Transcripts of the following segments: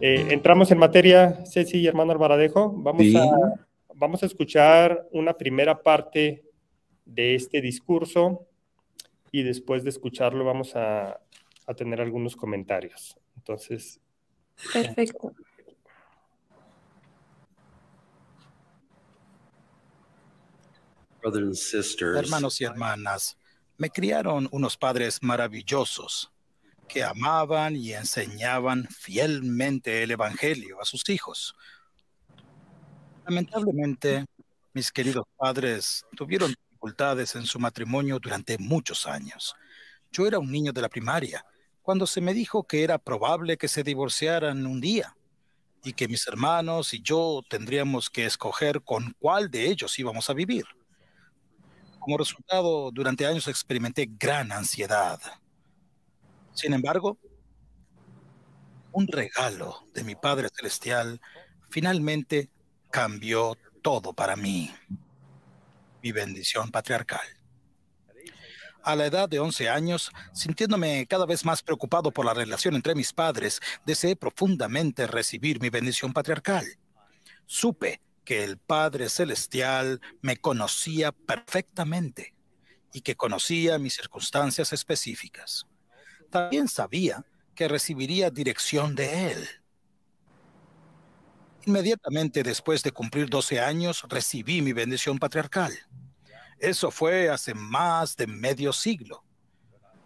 Entramos en materia, Ceci y hermano Albaradejo. Sí. Vamos a escuchar una primera parte de este discurso y después de escucharlo vamos a tener algunos comentarios. Entonces. Perfecto. Hermanos y hermanas, me criaron unos padres maravillosos que amaban y enseñaban fielmente el Evangelio a sus hijos. Lamentablemente, mis queridos padres tuvieron dificultades en su matrimonio durante muchos años. Yo era un niño de la primaria cuando se me dijo que era probable que se divorciaran un día y que mis hermanos y yo tendríamos que escoger con cuál de ellos íbamos a vivir. Como resultado, durante años experimenté gran ansiedad. Sin embargo, un regalo de mi Padre Celestial finalmente cambió todo para mí. Mi bendición patriarcal. A la edad de 11 años, sintiéndome cada vez más preocupado por la relación entre mis padres, deseé profundamente recibir mi bendición patriarcal. Supe que el Padre Celestial me conocía perfectamente y que conocía mis circunstancias específicas. También sabía que recibiría dirección de Él. Inmediatamente después de cumplir 12 años, recibí mi bendición patriarcal. Eso fue hace más de medio siglo,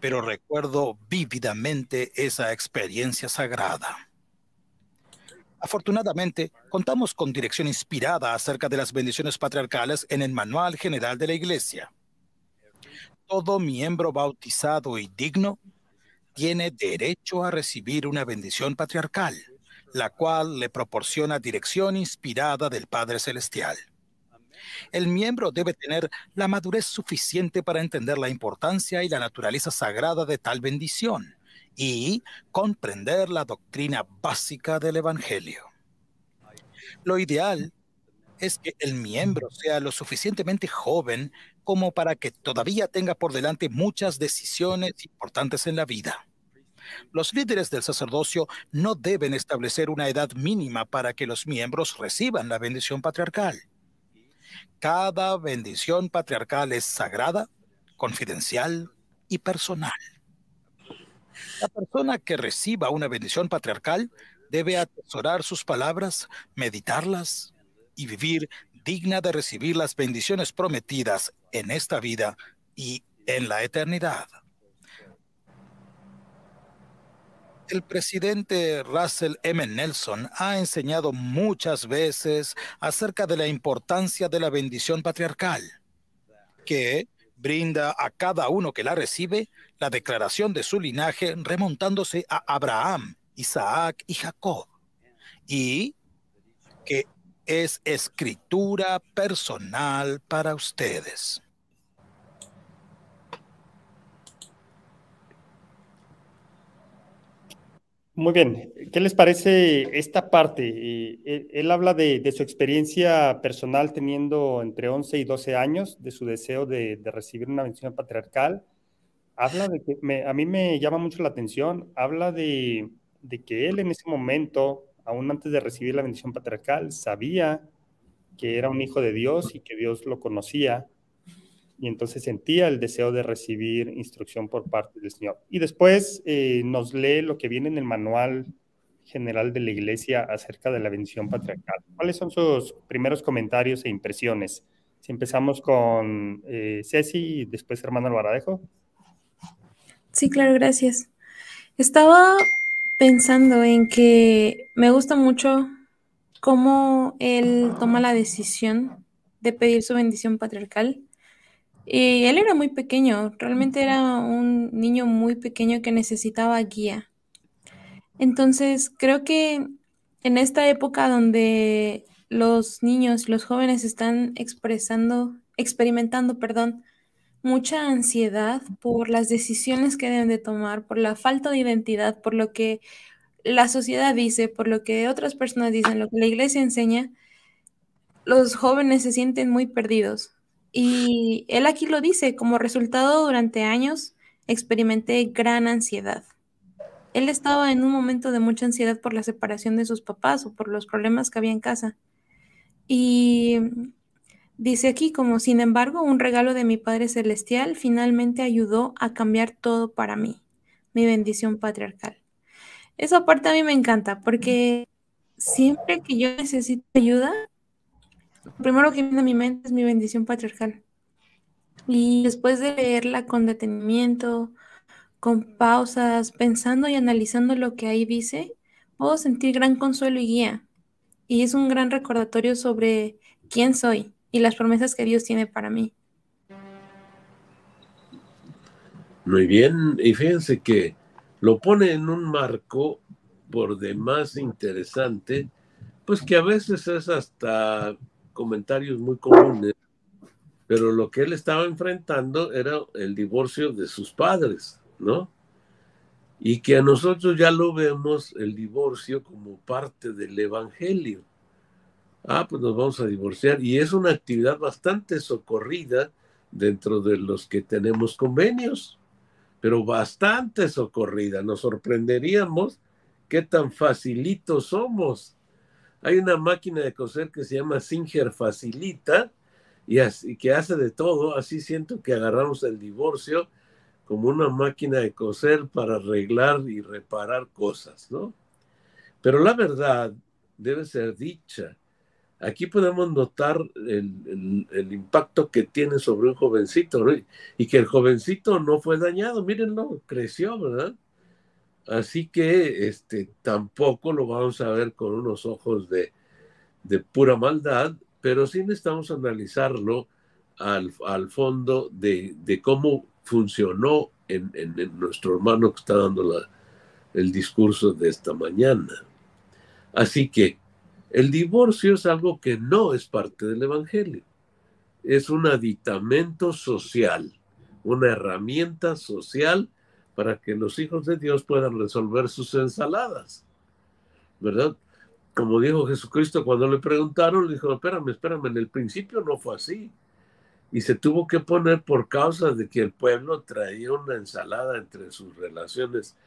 pero recuerdo vívidamente esa experiencia sagrada. Afortunadamente, contamos con dirección inspirada acerca de las bendiciones patriarcales en el Manual General de la Iglesia. Todo miembro bautizado y digno tiene derecho a recibir una bendición patriarcal, la cual le proporciona dirección inspirada del Padre Celestial. El miembro debe tener la madurez suficiente para entender la importancia y la naturaleza sagrada de tal bendición y comprender la doctrina básica del Evangelio. Lo ideal es que el miembro sea lo suficientemente joven como para que todavía tenga por delante muchas decisiones importantes en la vida. Los líderes del sacerdocio no deben establecer una edad mínima para que los miembros reciban la bendición patriarcal. Cada bendición patriarcal es sagrada, confidencial y personal. La persona que reciba una bendición patriarcal debe atesorar sus palabras, meditarlas y vivir digna de recibir las bendiciones prometidas en esta vida y en la eternidad. El presidente Russell M. Nelson ha enseñado muchas veces acerca de la importancia de la bendición patriarcal, que brinda a cada uno que la recibe la declaración de su linaje remontándose a Abraham, Isaac y Jacob, y que es escritura personal para ustedes. Muy bien, ¿qué les parece esta parte? Él habla de su experiencia personal teniendo entre 11 y 12 años, de su deseo de recibir una bendición patriarcal. Habla de que a mí me llama mucho la atención, habla de que él en ese momento, aún antes de recibir la bendición patriarcal, sabía que era un hijo de Dios y que Dios lo conocía, y entonces sentía el deseo de recibir instrucción por parte del Señor. Y después nos lee lo que viene en el Manual General de la Iglesia acerca de la bendición patriarcal. ¿Cuáles son sus primeros comentarios e impresiones? Si empezamos con Ceci y después hermano Albaradejo. Sí, claro, gracias. Estaba pensando en que me gusta mucho cómo él toma la decisión de pedir su bendición patriarcal. Y él era muy pequeño, realmente era un niño muy pequeño que necesitaba guía. Entonces, creo que en esta época donde los niños, los jóvenes están experimentando, mucha ansiedad por las decisiones que deben de tomar, por la falta de identidad, por lo que la sociedad dice, por lo que otras personas dicen, lo que la iglesia enseña, los jóvenes se sienten muy perdidos. Y él aquí lo dice, como resultado durante años experimenté gran ansiedad. él estaba en un momento de mucha ansiedad por la separación de sus papás o por los problemas que había en casa. Y dice aquí como, sin embargo, un regalo de mi Padre Celestial finalmente ayudó a cambiar todo para mí, mi bendición patriarcal. Esa parte a mí me encanta porque siempre que yo necesito ayuda, lo primero que viene a mi mente es mi bendición patriarcal. Y después de leerla con detenimiento, con pausas, pensando y analizando lo que ahí dice, puedo sentir gran consuelo y guía. Y es un gran recordatorio sobre quién soy y las promesas que Dios tiene para mí. Muy bien, y fíjense que lo pone en un marco por demás interesante, pues que a veces es hasta comentarios muy comunes, pero lo que él estaba enfrentando era el divorcio de sus padres, ¿no? Y que a nosotros ya lo vemos el divorcio como parte del evangelio. Pues nos vamos a divorciar, y es una actividad bastante socorrida dentro de los que tenemos convenios, pero bastante socorrida. Nos sorprenderíamos qué tan facilitos somos. Hay una máquina de coser que se llama Singer Facilita y que hace de todo. Así siento que agarramos el divorcio como una máquina de coser para arreglar y reparar cosas, ¿no? Pero la verdad debe ser dicha. Aquí podemos notar el impacto que tiene sobre un jovencito, ¿no? Y que el jovencito no fue dañado, mírenlo, creció, ¿verdad? Así que tampoco lo vamos a ver con unos ojos de pura maldad, pero sí necesitamos analizarlo al fondo de cómo funcionó en nuestro hermano que está dando el discurso de esta mañana. Así que el divorcio es algo que no es parte del evangelio. Es un aditamento social, una herramienta social para que los hijos de Dios puedan resolver sus ensaladas, ¿verdad? Como dijo Jesucristo cuando le preguntaron, le dijo, espérame, en el principio no fue así. Y se tuvo que poner por causa de que el pueblo traía una ensalada entre sus relaciones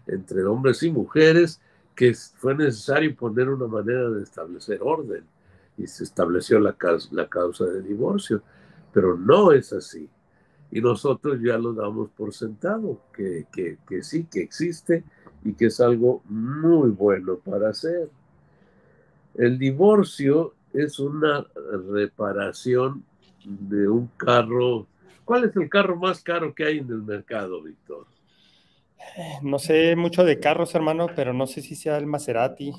entre hombres y mujeres, que fue necesario poner una manera de establecer orden, y se estableció la causa de divorcio, pero no es así. Y nosotros ya lo damos por sentado, que sí, que existe y que es algo muy bueno para hacer. El divorcio es una reparación de un carro. ¿Cuál es el carro más caro que hay en el mercado, Víctor? No sé mucho de carros, hermano, pero no sé si sea el Maserati.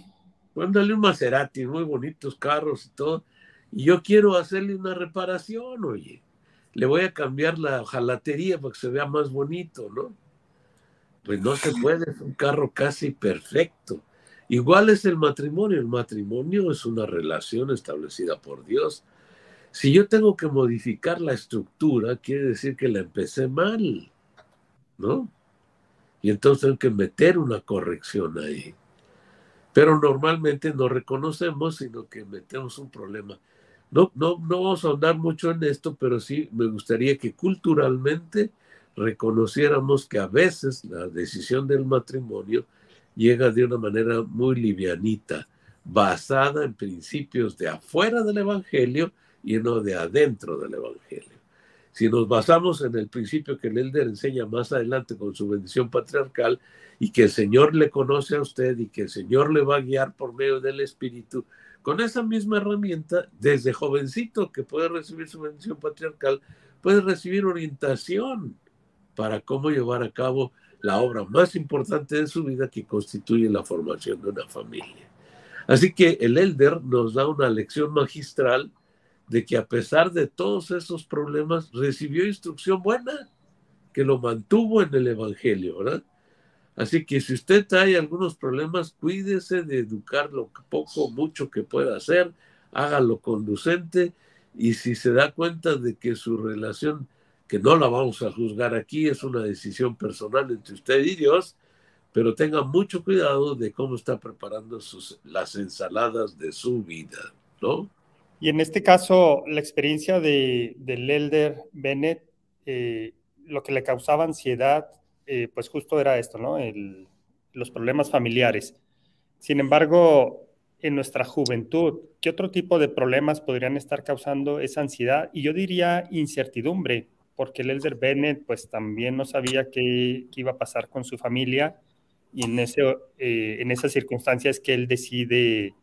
Póngale un Maserati, muy bonitos carros y todo. Y yo quiero hacerle una reparación, oye. Le voy a cambiar la jalatería para que se vea más bonito, ¿no? Pues no se puede, es un carro casi perfecto. Igual es el matrimonio. El matrimonio es una relación establecida por Dios. Si yo tengo que modificar la estructura, quiere decir que la empecé mal, ¿no? Y entonces tengo que meter una corrección ahí. Pero normalmente no reconocemos, sino que metemos un problema. No vamos a ahondar mucho en esto, pero sí me gustaría que culturalmente reconociéramos que a veces la decisión del matrimonio llega de una manera muy livianita, basada en principios de afuera del Evangelio y no de adentro del Evangelio. Si nos basamos en el principio que el Elder enseña más adelante con su bendición patriarcal, y que el Señor le conoce a usted y que el Señor le va a guiar por medio del Espíritu, con esa misma herramienta, desde jovencito que puede recibir su bendición patriarcal, puede recibir orientación para cómo llevar a cabo la obra más importante de su vida, que constituye la formación de una familia. Así que el Elder nos da una lección magistral de que a pesar de todos esos problemas, recibió instrucción buena, que lo mantuvo en el Evangelio, ¿verdad? Así que si usted trae algunos problemas, cuídese de educar lo poco o mucho que pueda hacer, hágalo conducente, y si se da cuenta de que su relación, que no la vamos a juzgar aquí, es una decisión personal entre usted y Dios, pero tenga mucho cuidado de cómo está preparando las ensaladas de su vida, ¿no? Y en este caso, la experiencia del Elder Bennett, lo que le causaba ansiedad, pues justo era esto, ¿no? los problemas familiares. Sin embargo, en nuestra juventud, ¿qué otro tipo de problemas podrían estar causando esa ansiedad? Y yo diría incertidumbre, porque el Elder Bennett pues también no sabía qué iba a pasar con su familia, y en esas circunstancias que él decide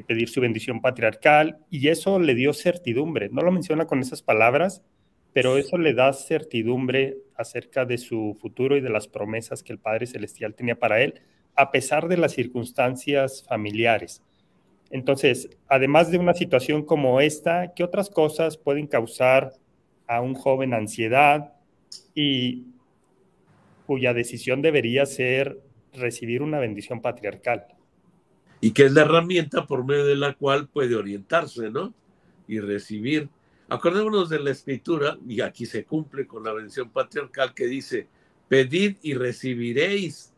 pedir su bendición patriarcal, y eso le dio certidumbre. No lo menciona con esas palabras, pero eso le da certidumbre acerca de su futuro y de las promesas que el Padre Celestial tenía para él, a pesar de las circunstancias familiares. Entonces, además de una situación como esta, ¿qué otras cosas pueden causar a un joven ansiedad y cuya decisión debería ser recibir una bendición patriarcal? Y que es la herramienta por medio de la cual puede orientarse, ¿no? Y recibir. Acordémonos de la Escritura, y aquí se cumple con la bendición patriarcal, que dice: pedid y recibiréis,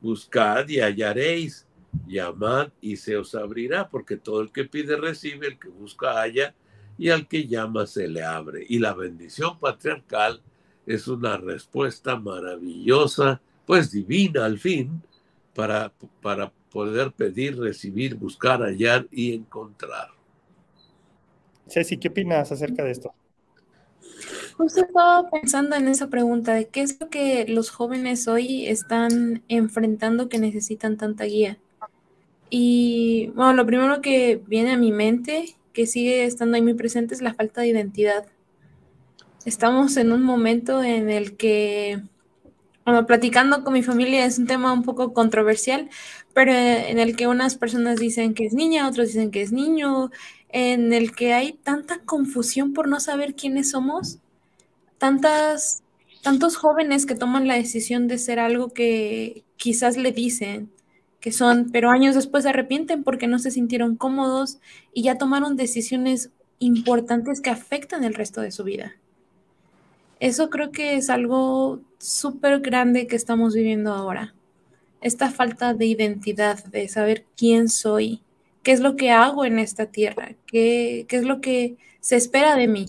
buscad y hallaréis, llamad y se os abrirá, porque todo el que pide recibe, el que busca halla, y al que llama se le abre. Y la bendición patriarcal es una respuesta maravillosa, pues divina al fin, para poder pedir, recibir, buscar, hallar y encontrar. Ceci, ¿qué opinas acerca de esto? Justo estaba pensando en esa pregunta de qué es lo que los jóvenes hoy están enfrentando que necesitan tanta guía. Y bueno, lo primero que viene a mi mente, que sigue estando ahí muy presente, es la falta de identidad. Estamos en un momento en el que, bueno, platicando con mi familia es un tema un poco controversial, pero en el que unas personas dicen que es niña, otros dicen que es niño, en el que hay tanta confusión por no saber quiénes somos, tantos jóvenes que toman la decisión de ser algo que quizás le dicen que son, pero años después se arrepienten porque no se sintieron cómodos y ya tomaron decisiones importantes que afectan el resto de su vida. Eso creo que es algo súper grande que estamos viviendo ahora. Esta falta de identidad, de saber quién soy, qué es lo que hago en esta tierra, qué es lo que se espera de mí.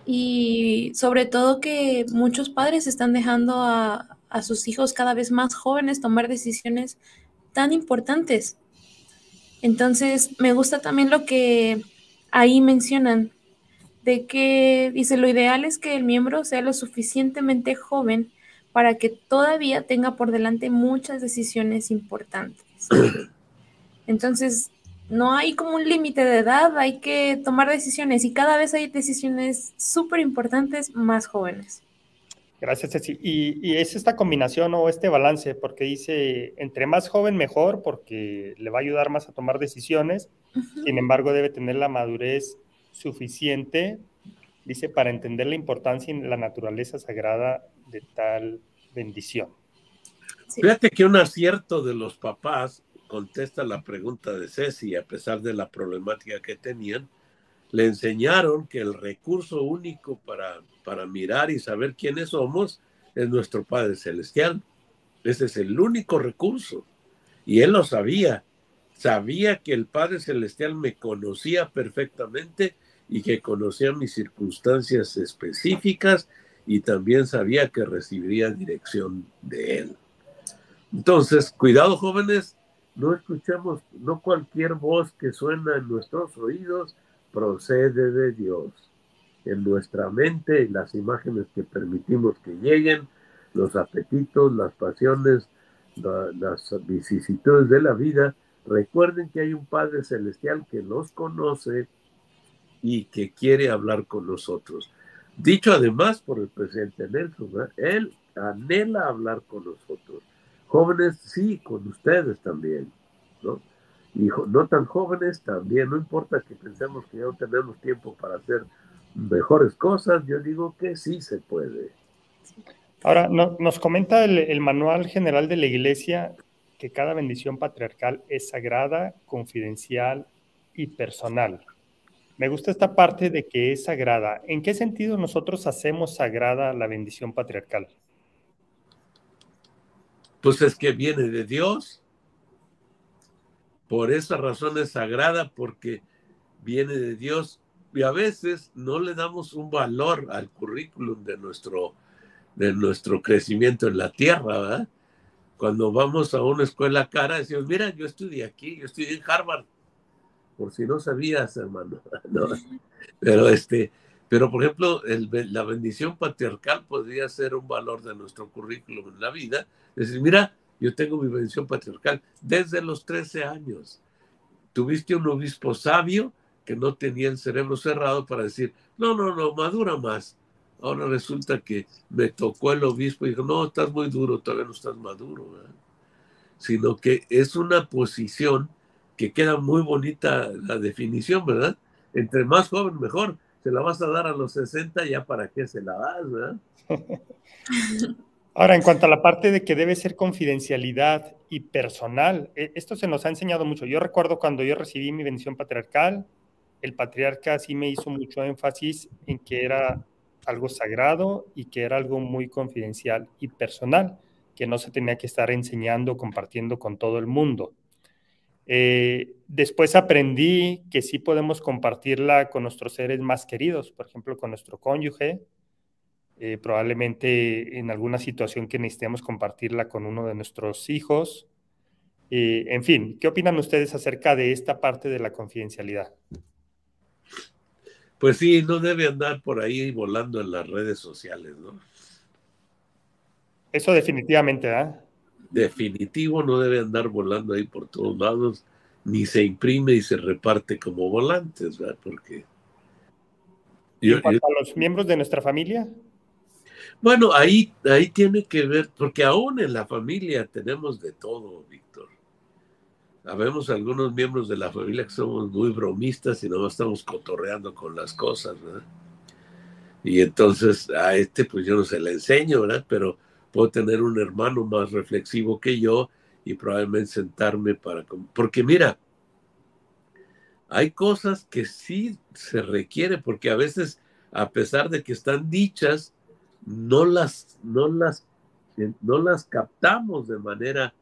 Y sobre todo que muchos padres están dejando a sus hijos cada vez más jóvenes tomar decisiones tan importantes. Entonces, me gusta también lo que ahí mencionan, de que dice, lo ideal es que el miembro sea lo suficientemente joven para que todavía tenga por delante muchas decisiones importantes. Entonces, no hay como un límite de edad, hay que tomar decisiones y cada vez hay decisiones súper importantes más jóvenes. Gracias, Ceci. Y es esta combinación o este balance, porque dice, entre más joven mejor, porque le va a ayudar más a tomar decisiones. Sin embargo, debe tener la madurez suficiente, dice, para entender la importancia y la naturaleza sagrada de tal bendición. Sí. Fíjate que un acierto de los papás contesta la pregunta de Ceci, a pesar de la problemática que tenían. Le enseñaron que el recurso único para mirar y saber quiénes somos es nuestro Padre Celestial. Ese es el único recurso. Y él lo sabía. Sabía que el Padre Celestial me conocía perfectamente y que conocía mis circunstancias específicas, y también sabía que recibiría dirección de él. Entonces, cuidado, jóvenes, no escuchemos, no cualquier voz que suena en nuestros oídos procede de Dios. En nuestra mente, las imágenes que permitimos que lleguen, los apetitos, las pasiones, las vicisitudes de la vida, recuerden que hay un Padre Celestial que nos conoce y que quiere hablar con nosotros. Dicho además por el presidente Nelson, él anhela hablar con nosotros. Jóvenes, sí, con ustedes también, ¿no? Y no tan jóvenes también, no importa que pensemos que ya no tenemos tiempo para hacer mejores cosas, yo digo que sí se puede. Ahora, nos comenta el Manual General de la Iglesia que cada bendición patriarcal es sagrada, confidencial y personal. Me gusta esta parte de que es sagrada. ¿En qué sentido nosotros hacemos sagrada la bendición patriarcal? Pues es que viene de Dios. Por esa razón es sagrada, porque viene de Dios. Y a veces no le damos un valor al currículum de nuestro crecimiento en la tierra, ¿verdad? cuando vamos a una escuela cara, decimos, mira, yo estudié aquí, yo estudié en Harvard, por si no sabías, hermano. No, pero por ejemplo, la bendición patriarcal podría ser un valor de nuestro currículum en la vida. Es decir, mira, yo tengo mi bendición patriarcal desde los 13 años. Tuviste un obispo sabio que no tenía el cerebro cerrado para decir, no, madura más. Ahora resulta que me tocó el obispo y dijo, no, estás muy duro, todavía no estás maduro, ¿verdad? Sino que es una posición que queda muy bonita la definición, ¿verdad? Entre más joven, mejor. Se la vas a dar a los 60, ya para qué se la das, ¿verdad? Ahora, en cuanto a la parte de que debe ser confidencialidad y personal, esto se nos ha enseñado mucho. Yo recuerdo cuando yo recibí mi bendición patriarcal, el patriarca sí me hizo mucho énfasis en que era algo sagrado y que era algo muy confidencial y personal, que no se tenía que estar enseñando, compartiendo con todo el mundo. Después aprendí que sí podemos compartirla con nuestros seres más queridos, por ejemplo, con nuestro cónyuge, probablemente en alguna situación que necesitemos compartirla con uno de nuestros hijos. En fin, ¿qué opinan ustedes acerca de esta parte de la confidencialidad? Pues sí, no debe andar por ahí volando en las redes sociales, ¿no? Eso definitivamente, ¿verdad? Definitivo, no debe andar volando ahí por todos lados, ni se imprime y se reparte como volantes, ¿verdad? Porque ¿Y en cuanto a los miembros de nuestra familia? Bueno, ahí tiene que ver, porque aún en la familia tenemos de todo, Víctor. Habemos algunos miembros de la familia que somos muy bromistas y no estamos cotorreando con las cosas, ¿verdad? Y entonces a pues yo no se le enseño, ¿verdad? Pero puedo tener un hermano más reflexivo que yo y probablemente sentarme porque mira, hay cosas que sí se requiere, porque a veces, a pesar de que están dichas, no las captamos de manera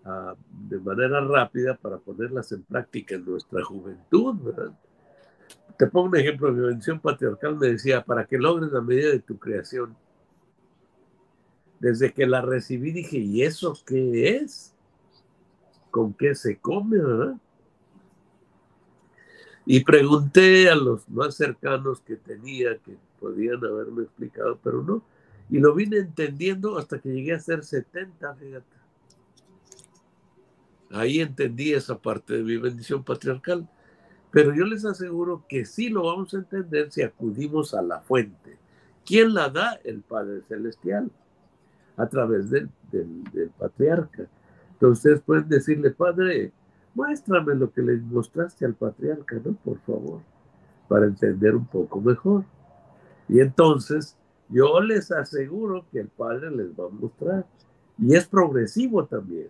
rápida para ponerlas en práctica en nuestra juventud, ¿verdad? Te pongo un ejemplo. Mi bendición patriarcal me decía, para que logres la medida de tu creación. Desde que la recibí dije, ¿y eso qué es? ¿Con qué se come, verdad? Y pregunté a los más cercanos que tenía, que podían haberme explicado, pero no. Y lo vine entendiendo hasta que llegué a ser 70, fíjate. Ahí entendí esa parte de mi bendición patriarcal. Pero yo les aseguro que sí lo vamos a entender si acudimos a la fuente. ¿Quién la da? El Padre Celestial, a través del patriarca. Entonces ustedes pueden decirle, Padre, muéstrame lo que le mostraste al patriarca, ¿no? Por favor, para entender un poco mejor. Y entonces yo les aseguro que el Padre les va a mostrar. Y es progresivo también,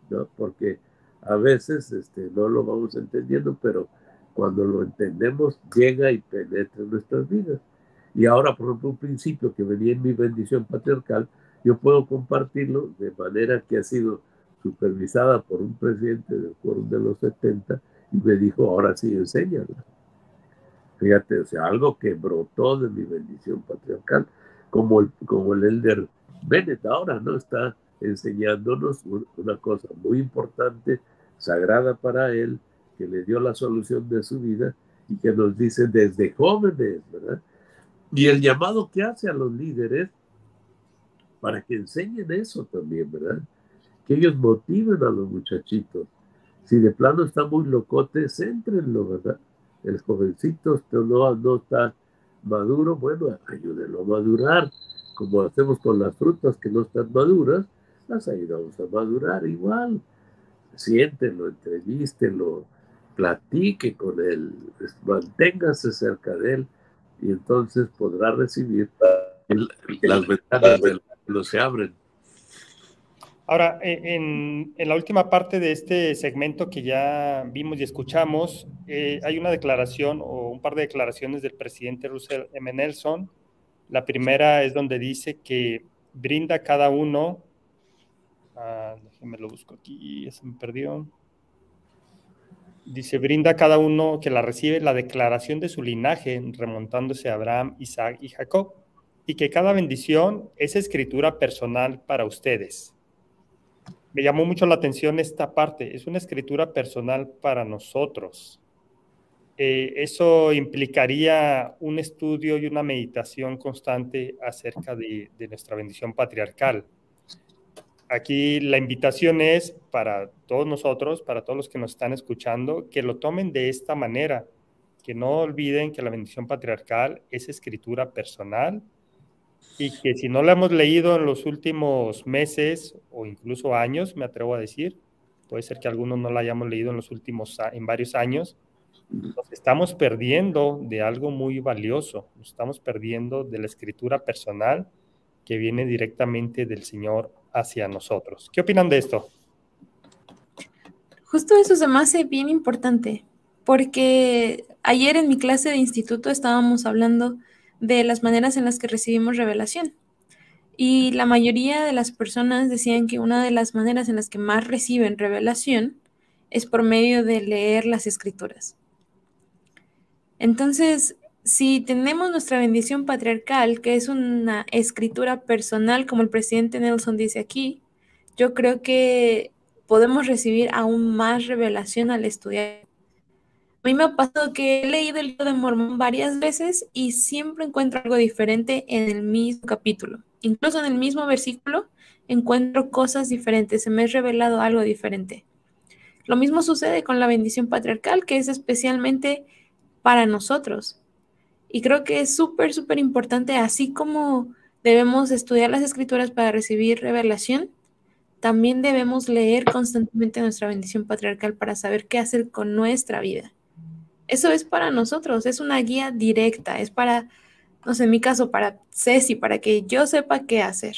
¿no? Porque a veces no lo vamos entendiendo, pero cuando lo entendemos llega y penetra en nuestras vidas. Y ahora, por ejemplo, un principio que venía en mi bendición patriarcal, yo puedo compartirlo de manera que ha sido supervisada por un presidente del Quórum de los 70 y me dijo, ahora sí, enséñalo. Fíjate, o sea, algo que brotó de mi bendición patriarcal, como el Elder Bennett ahora, ¿no? Está enseñándonos una cosa muy importante, sagrada para él, que le dio la solución de su vida y que nos dice desde jóvenes, ¿verdad? Y el llamado que hace a los líderes para que enseñen eso también, ¿verdad? Que ellos motiven a los muchachitos. Si de plano está muy locote, céntrenlo, ¿verdad? El jovencito no está maduro, bueno, ayúdenlo a madurar, como hacemos con las frutas que no están maduras, las ayudamos a madurar igual. Siéntenlo, entrevístenlo, platique con él, manténgase cerca de él y entonces podrá recibir las ventanas del cielo se abren. Ahora, en la última parte de este segmento que ya vimos y escuchamos, hay una declaración o un par de declaraciones del presidente Russell M. Nelson. La primera es donde dice que brinda a cada uno, déjenme lo busco aquí, ya se me perdió. Dice, brinda a cada uno que la recibe la declaración de su linaje, remontándose a Abraham, Isaac y Jacob, y que cada bendición es escritura personal para ustedes. Me llamó mucho la atención esta parte. Es una escritura personal para nosotros. Eso implicaría un estudio y una meditación constante acerca de nuestra bendición patriarcal. Aquí la invitación es para todos nosotros, para todos los que nos están escuchando, que lo tomen de esta manera, que no olviden que la bendición patriarcal es escritura personal y que si no la hemos leído en los últimos meses o incluso años, me atrevo a decir, puede ser que algunos no la hayamos leído en varios años, nos estamos perdiendo de algo muy valioso, nos estamos perdiendo de la escritura personal que viene directamente del Señor hacia nosotros. ¿Qué opinan de esto? Justo eso se me hace bien importante, porque ayer en mi clase de instituto estábamos hablando de las maneras en las que recibimos revelación. Y la mayoría de las personas decían que una de las maneras en las que más reciben revelación es por medio de leer las escrituras. Entonces, si tenemos nuestra bendición patriarcal, que es una escritura personal, como el presidente Nelson dice aquí, yo creo que podemos recibir aún más revelación al estudiar. A mí me ha pasado que he leído el libro de Mormón varias veces y siempre encuentro algo diferente en el mismo capítulo. Incluso en el mismo versículo encuentro cosas diferentes, se me ha revelado algo diferente. Lo mismo sucede con la bendición patriarcal, que es especialmente para nosotros. Y creo que es súper, súper importante, así como debemos estudiar las escrituras para recibir revelación, también debemos leer constantemente nuestra bendición patriarcal para saber qué hacer con nuestra vida. Eso es para nosotros, es una guía directa, es para, no sé, en mi caso, para Ceci, para que yo sepa qué hacer.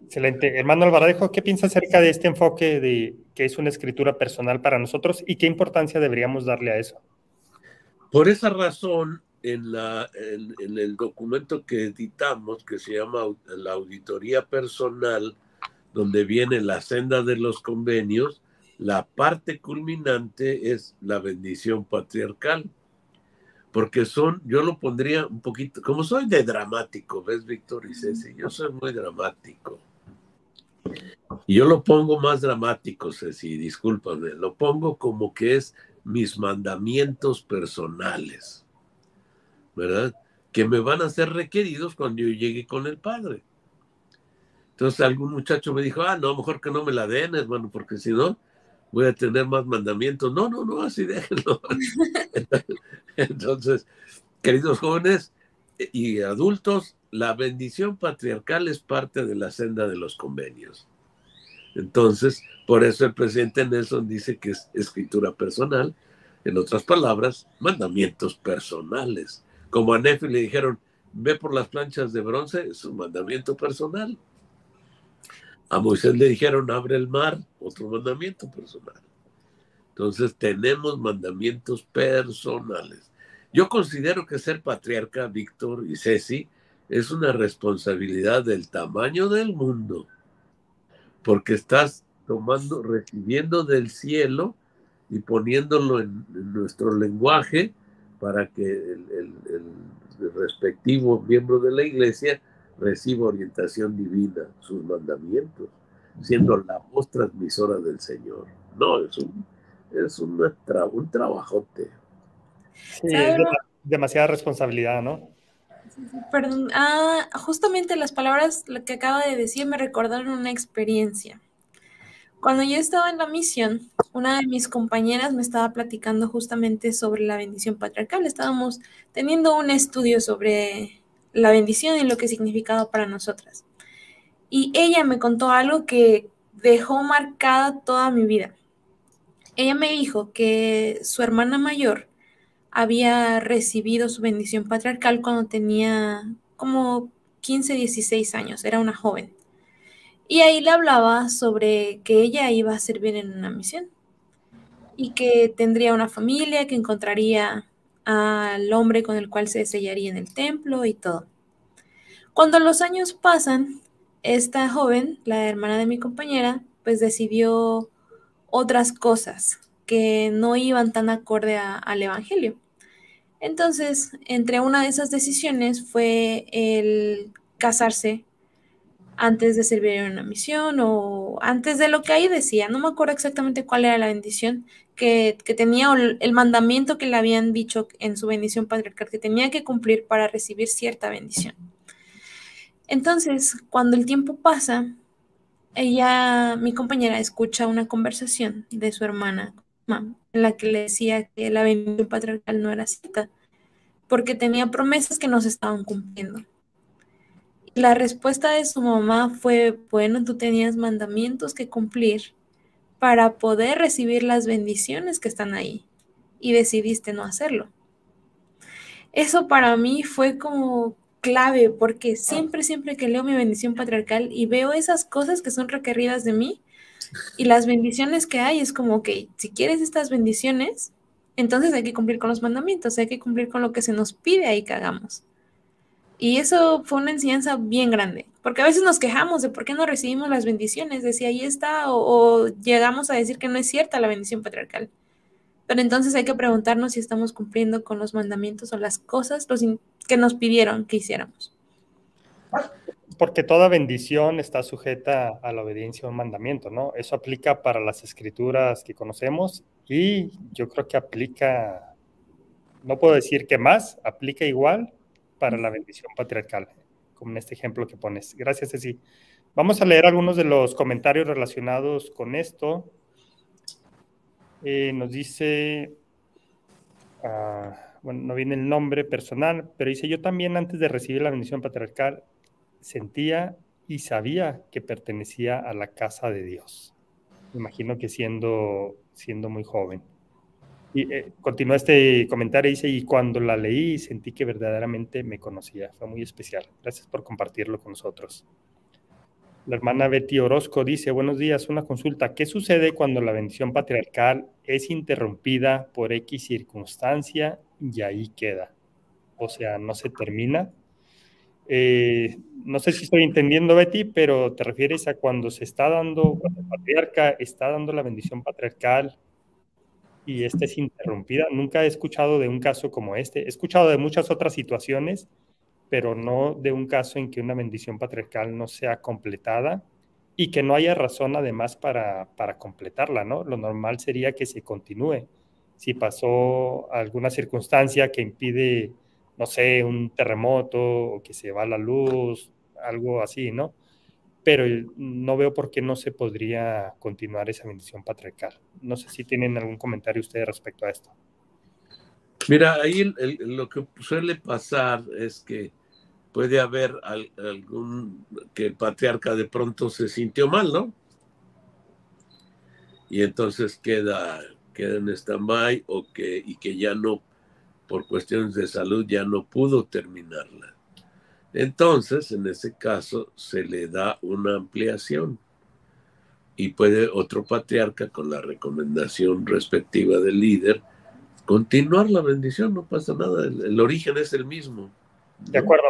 Excelente. Hermano Alvarejo, ¿qué piensa acerca de este enfoque de que es una escritura personal para nosotros y qué importancia deberíamos darle a eso? Por esa razón, en el documento que editamos, que se llama la auditoría personal, donde viene la senda de los convenios, la parte culminante es la bendición patriarcal. Porque yo lo pondría un poquito, como soy de dramático, ¿ves, Víctor y Ceci? Yo soy muy dramático. Y yo lo pongo más dramático, Ceci, discúlpame, lo pongo como que es mis mandamientos personales, ¿verdad? Que me van a ser requeridos cuando yo llegue con el Padre. Entonces algún muchacho me dijo, no, mejor que no me la den, hermano, porque si no, voy a tener más mandamientos. No, así déjenlo. Entonces, queridos jóvenes y adultos, la bendición patriarcal es parte de la senda de los convenios. Entonces, por eso el presidente Nelson dice que es escritura personal, en otras palabras, mandamientos personales. Como a Nefi le dijeron, ve por las planchas de bronce, es un mandamiento personal. A Moisés le dijeron, abre el mar, otro mandamiento personal. Entonces, tenemos mandamientos personales. Yo considero que ser patriarca, Víctor y Ceci, es una responsabilidad del tamaño del mundo, porque estás recibiendo del cielo y poniéndolo en nuestro lenguaje para que el respectivo miembro de la iglesia reciba orientación divina, sus mandamientos, siendo la voz transmisora del Señor. No, es un trabajote. Sí, es demasiada responsabilidad, ¿no? Perdón, justamente las palabras que acaba de decir me recordaron una experiencia. Cuando yo estaba en la misión, una de mis compañeras me estaba platicando justamente sobre la bendición patriarcal. Estábamos teniendo un estudio sobre la bendición y lo que significaba para nosotras. Y ella me contó algo que dejó marcada toda mi vida. Ella me dijo que su hermana mayor había recibido su bendición patriarcal cuando tenía como 15, 16 años, era una joven. Y ahí le hablaba sobre que ella iba a servir en una misión y que tendría una familia, que encontraría al hombre con el cual se sellaría en el templo y todo. Cuando los años pasan, esta joven, la hermana de mi compañera, pues decidió otras cosas que no iban tan acorde al evangelio. Entonces, entre una de esas decisiones fue el casarse antes de servir en una misión o antes de lo que ahí decía. No me acuerdo exactamente cuál era la bendición que tenía o el mandamiento que le habían dicho en su bendición patriarcal que tenía que cumplir para recibir cierta bendición. Entonces, cuando el tiempo pasa, mi compañera, escucha una conversación de su hermana en la que le decía que la bendición patriarcal no era cierta porque tenía promesas que no se estaban cumpliendo. La respuesta de su mamá fue, bueno, tú tenías mandamientos que cumplir para poder recibir las bendiciones que están ahí y decidiste no hacerlo. Eso para mí fue como clave porque siempre que leo mi bendición patriarcal y veo esas cosas que son requeridas de mí y las bendiciones que hay, es como, ok, si quieres estas bendiciones, entonces hay que cumplir con los mandamientos, hay que cumplir con lo que se nos pide ahí que hagamos. Y eso fue una enseñanza bien grande, porque a veces nos quejamos de por qué no recibimos las bendiciones, de si ahí está, o llegamos a decir que no es cierta la bendición patriarcal. Pero entonces hay que preguntarnos si estamos cumpliendo con los mandamientos o las cosas que nos pidieron que hiciéramos. Porque toda bendición está sujeta a la obediencia a un mandamiento, ¿no? Eso aplica para las escrituras que conocemos y yo creo que aplica, no puedo decir que más, aplica igual para la bendición patriarcal, como en este ejemplo que pones. Gracias, Ceci. Vamos a leer algunos de los comentarios relacionados con esto. Nos dice, bueno, no viene el nombre personal, pero dice, yo también antes de recibir la bendición patriarcal sentía y sabía que pertenecía a la casa de Dios. Me imagino que siendo muy joven. Y continúa este comentario, dice, y cuando la leí sentí que verdaderamente me conocía. Fue muy especial. Gracias por compartirlo con nosotros. La hermana Betty Orozco dice, buenos días, una consulta. ¿Qué sucede cuando la bendición patriarcal es interrumpida por X circunstancia y ahí queda? O sea, no se termina. No sé si estoy entendiendo, Betty, pero te refieres a cuando cuando el patriarca está dando la bendición patriarcal y esta es interrumpida. Nunca he escuchado de un caso como este. He escuchado de muchas otras situaciones, pero no de un caso en que una bendición patriarcal no sea completada y que no haya razón además para completarla, ¿no? Lo normal sería que se continúe. Si pasó alguna circunstancia que impide, no sé, un terremoto o que se va la luz, algo así, ¿no? Pero no veo por qué no se podría continuar esa bendición patriarcal. No sé si tienen algún comentario ustedes respecto a esto. Mira, ahí lo que suele pasar es que puede haber que el patriarca de pronto se sintió mal, ¿no? Y entonces queda en stand-by y que ya no, por cuestiones de salud, ya no pudo terminarla. Entonces, en ese caso, se le da una ampliación y puede otro patriarca, con la recomendación respectiva del líder, continuar la bendición, no pasa nada, el origen es el mismo, ¿no? De acuerdo.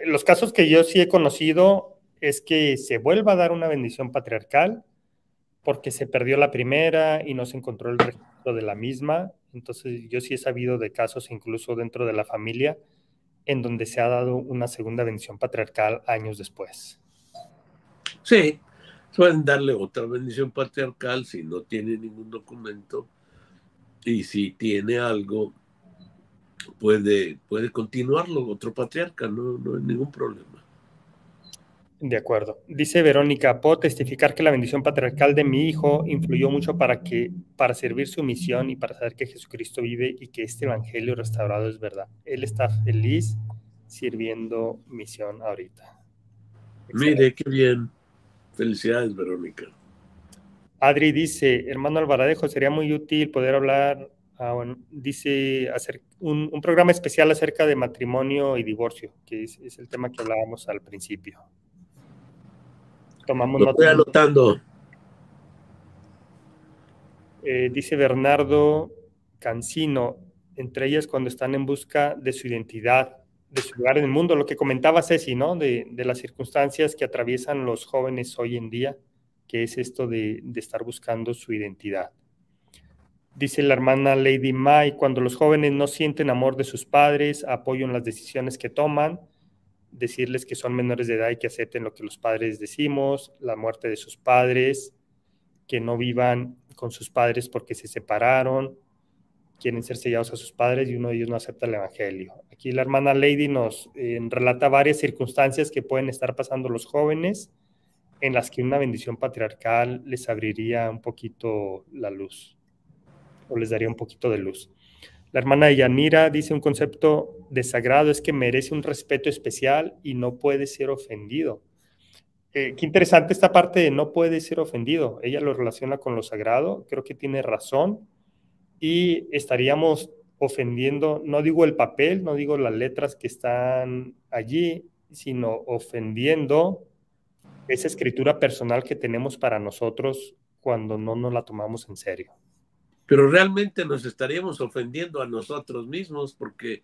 Los casos que yo sí he conocido es que se vuelva a dar una bendición patriarcal porque se perdió la primera y no se encontró el registro de la misma. Entonces yo sí he sabido de casos incluso dentro de la familia en donde se ha dado una segunda bendición patriarcal años después. Sí, pueden darle otra bendición patriarcal si no tiene ningún documento y si tiene algo puede continuarlo otro patriarca, no hay ningún problema. De acuerdo. Dice Verónica, puedo testificar que la bendición patriarcal de mi hijo influyó mucho para servir su misión y para saber que Jesucristo vive y que este evangelio restaurado es verdad. Él está feliz sirviendo misión ahorita. Excelente. Mire, qué bien. Felicidades, Verónica. Adri dice, hermano Alvaradejo, sería muy útil poder hablar, dice, hacer un programa especial acerca de matrimonio y divorcio, que es el tema que hablábamos al principio. Tomamos Lo estoy anotando. Dice Bernardo Cancino, entre ellas cuando están en busca de su identidad, de su lugar en el mundo, lo que comentaba Ceci, ¿no? De las circunstancias que atraviesan los jóvenes hoy en día, que es esto de estar buscando su identidad. Dice la hermana Lady Mai, cuando los jóvenes no sienten amor de sus padres, apoyo en las decisiones que toman, decirles que son menores de edad y que acepten lo que los padres decimos, la muerte de sus padres, que no vivan con sus padres porque se separaron, quieren ser sellados a sus padres y uno de ellos no acepta el evangelio. Aquí la hermana Lady nos relata varias circunstancias que pueden estar pasando los jóvenes en las que una bendición patriarcal les abriría un poquito la luz o les daría un poquito de luz. La hermana Yanira dice un concepto de sagrado es que merece un respeto especial y no puede ser ofendido. Qué interesante esta parte de no puede ser ofendido. Ella lo relaciona con lo sagrado, creo que tiene razón y estaríamos ofendiendo, no digo el papel, no digo las letras que están allí, sino ofendiendo esa escritura personal que tenemos para nosotros cuando no nos la tomamos en serio. Pero realmente nos estaríamos ofendiendo a nosotros mismos porque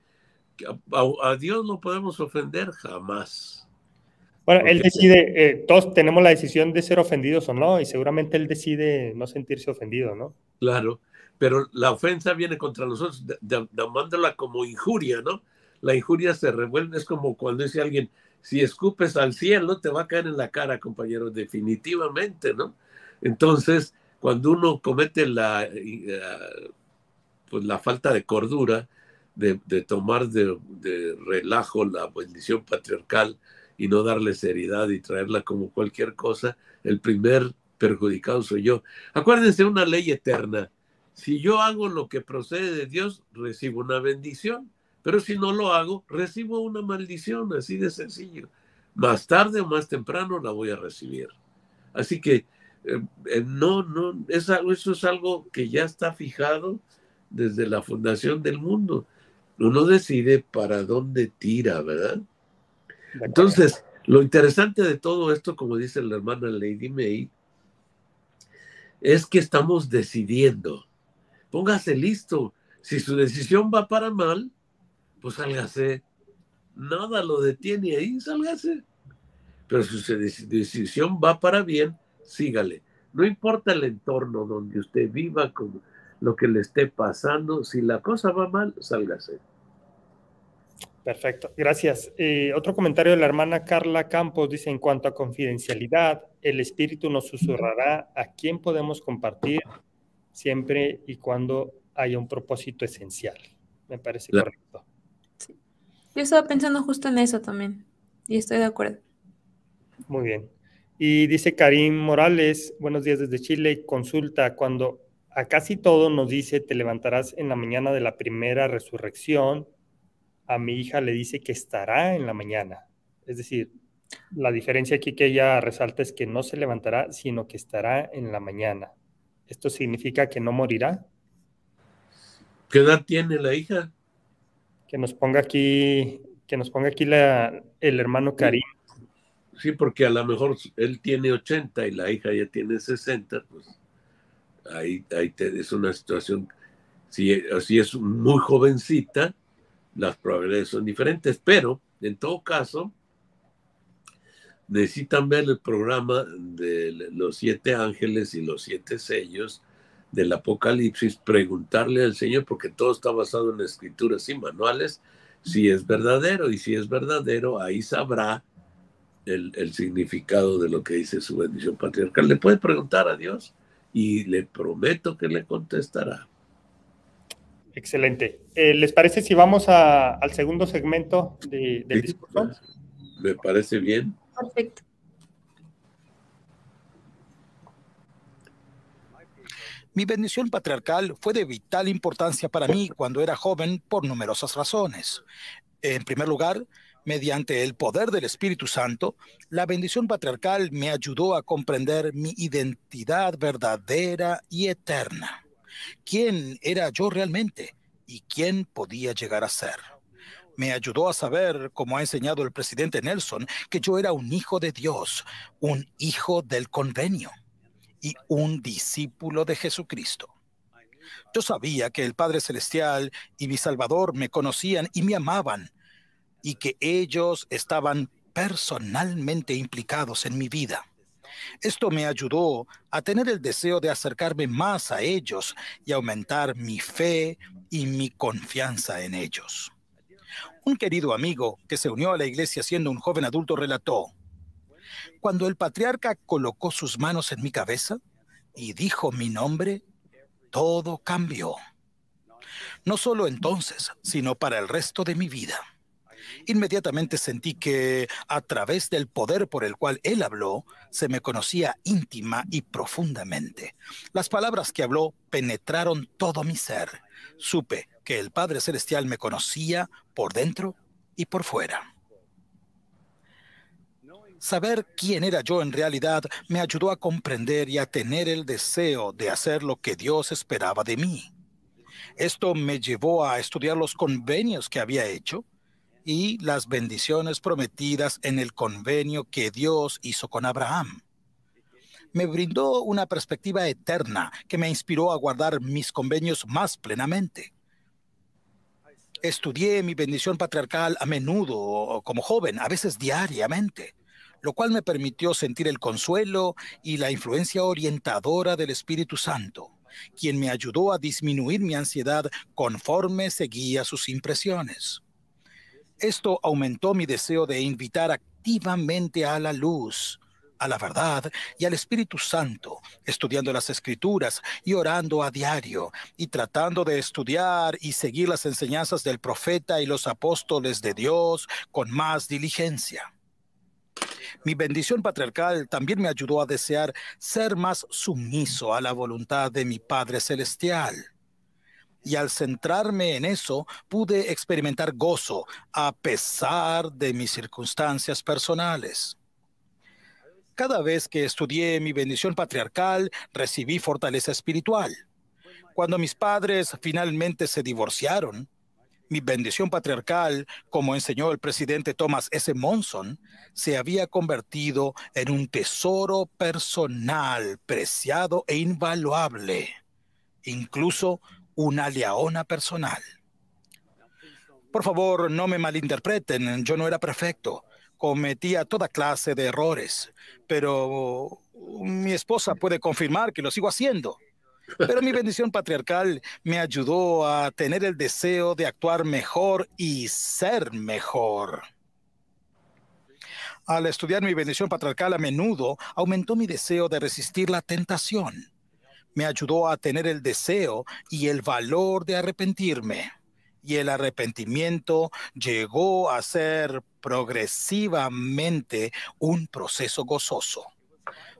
a Dios no podemos ofender jamás. Bueno, él decide, todos tenemos la decisión de ser ofendidos o no, y seguramente él decide no sentirse ofendido, ¿no? Claro, pero la ofensa viene contra nosotros, llamándola como injuria, ¿no? La injuria se revuelve, es como cuando dice alguien, si escupes al cielo, te va a caer en la cara, compañero, definitivamente, ¿no? Entonces, cuando uno comete pues la falta de cordura de tomar de relajo la bendición patriarcal y no darle seriedad y traerla como cualquier cosa, el primer perjudicado soy yo. Acuérdense, una ley eterna. Si yo hago lo que procede de Dios, recibo una bendición, pero si no lo hago, recibo una maldición, así de sencillo. Más tarde o más temprano la voy a recibir. Así que eso es algo que ya está fijado desde la fundación del mundo. Uno decide para dónde tira, ¿verdad? Entonces, lo interesante de todo esto, como dice la hermana Lady May, es que estamos decidiendo. Póngase listo. Si su decisión va para mal, pues sálgase. Nada lo detiene ahí, sálgase. Pero si su decisión va para bien, sígale. No importa el entorno donde usted viva, con lo que le esté pasando, si la cosa va mal, sálgase. Perfecto, gracias. Otro comentario de la hermana Carla Campos dice, en cuanto a confidencialidad, el Espíritu nos susurrará a quién podemos compartir siempre y cuando haya un propósito esencial. Me parece correcto. Sí. Yo estaba pensando justo en eso también y estoy de acuerdo. Muy bien. Y dice Karim Morales, buenos días desde Chile, consulta, cuando a casi todo nos dice, te levantarás en la mañana de la primera resurrección, a mi hija le dice que estará en la mañana. Es decir, la diferencia aquí que ella resalta es que no se levantará, sino que estará en la mañana. ¿Esto significa que no morirá? ¿Qué edad tiene la hija? Que nos ponga aquí el hermano Karim. Sí, porque a lo mejor él tiene 80 y la hija ya tiene 60, pues ahí es una situación, si es muy jovencita, las probabilidades son diferentes, pero en todo caso necesitan ver el programa de los 7 ángeles y los 7 sellos del Apocalipsis, preguntarle al Señor, porque todo está basado en escrituras y manuales, si es verdadero, y si es verdadero, ahí sabrá el significado de lo que dice su bendición patriarcal. Le puede preguntar a Dios y le prometo que le contestará. Excelente. ¿Les parece si vamos al segundo segmento del discurso? Me parece bien. Perfecto. Mi bendición patriarcal fue de vital importancia para mí cuando era joven por numerosas razones. En primer lugar, mediante el poder del Espíritu Santo, la bendición patriarcal me ayudó a comprender mi identidad verdadera y eterna. ¿Quién era yo realmente y quién podía llegar a ser? Me ayudó a saber, como ha enseñado el presidente Nelson, que yo era un hijo de Dios, un hijo del convenio y un discípulo de Jesucristo. Yo sabía que el Padre Celestial y mi Salvador me conocían y me amaban, y que ellos estaban personalmente implicados en mi vida. Esto me ayudó a tener el deseo de acercarme más a ellos y aumentar mi fe y mi confianza en ellos. Un querido amigo que se unió a la iglesia siendo un joven adulto relató: cuando el patriarca colocó sus manos en mi cabeza y dijo mi nombre, todo cambió. No solo entonces, sino para el resto de mi vida. Inmediatamente sentí que, a través del poder por el cual él habló, se me conocía íntima y profundamente. Las palabras que habló penetraron todo mi ser. Supe que el Padre Celestial me conocía por dentro y por fuera. Saber quién era yo en realidad me ayudó a comprender y a tener el deseo de hacer lo que Dios esperaba de mí. Esto me llevó a estudiar los convenios que había hecho y las bendiciones prometidas en el convenio que Dios hizo con Abraham. Me brindó una perspectiva eterna que me inspiró a guardar mis convenios más plenamente. Estudié mi bendición patriarcal a menudo, como joven, a veces diariamente, lo cual me permitió sentir el consuelo y la influencia orientadora del Espíritu Santo, quien me ayudó a disminuir mi ansiedad conforme seguía sus impresiones. Esto aumentó mi deseo de invitar activamente a la luz, a la verdad y al Espíritu Santo, estudiando las Escrituras y orando a diario, y tratando de estudiar y seguir las enseñanzas del profeta y los apóstoles de Dios con más diligencia. Mi bendición patriarcal también me ayudó a desear ser más sumiso a la voluntad de mi Padre Celestial. Y al centrarme en eso, pude experimentar gozo a pesar de mis circunstancias personales. Cada vez que estudié mi bendición patriarcal, recibí fortaleza espiritual. Cuando mis padres finalmente se divorciaron, mi bendición patriarcal, como enseñó el presidente Thomas S. Monson, se había convertido en un tesoro personal, preciado e invaluable, incluso una leona personal. Por favor, no me malinterpreten, yo no era perfecto. Cometía toda clase de errores, pero mi esposa puede confirmar que lo sigo haciendo. Pero mi bendición patriarcal me ayudó a tener el deseo de actuar mejor y ser mejor. Al estudiar mi bendición patriarcal a menudo, aumentó mi deseo de resistir la tentación. Me ayudó a tener el deseo y el valor de arrepentirme. Y el arrepentimiento llegó a ser progresivamente un proceso gozoso.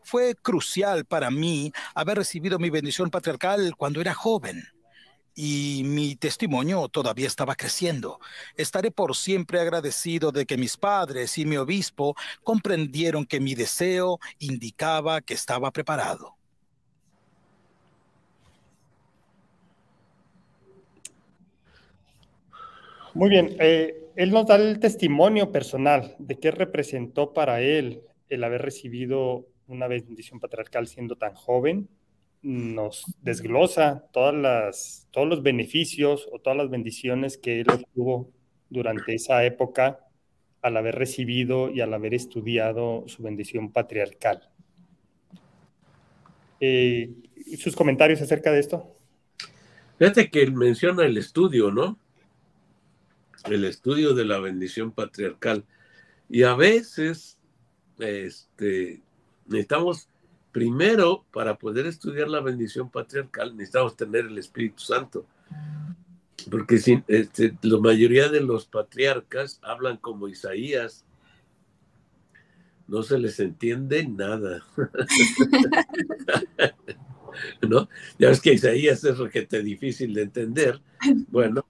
Fue crucial para mí haber recibido mi bendición patriarcal cuando era joven. Y mi testimonio todavía estaba creciendo. Estaré por siempre agradecido de que mis padres y mi obispo comprendieron que mi deseo indicaba que estaba preparado. Muy bien, él nos da el testimonio personal de qué representó para él el haber recibido una bendición patriarcal siendo tan joven. Nos desglosa todos los beneficios o todas las bendiciones que él obtuvo durante esa época al haber recibido y al haber estudiado su bendición patriarcal. ¿Sus comentarios acerca de esto? Fíjate que él menciona el estudio, ¿no? El estudio de la bendición patriarcal. Y a veces necesitamos, primero, para poder estudiar la bendición patriarcal, necesitamos tener el Espíritu Santo. Porque la mayoría de los patriarcas hablan como Isaías. No se les entiende nada. ¿No? Ya ves que Isaías es requete difícil de entender. Bueno,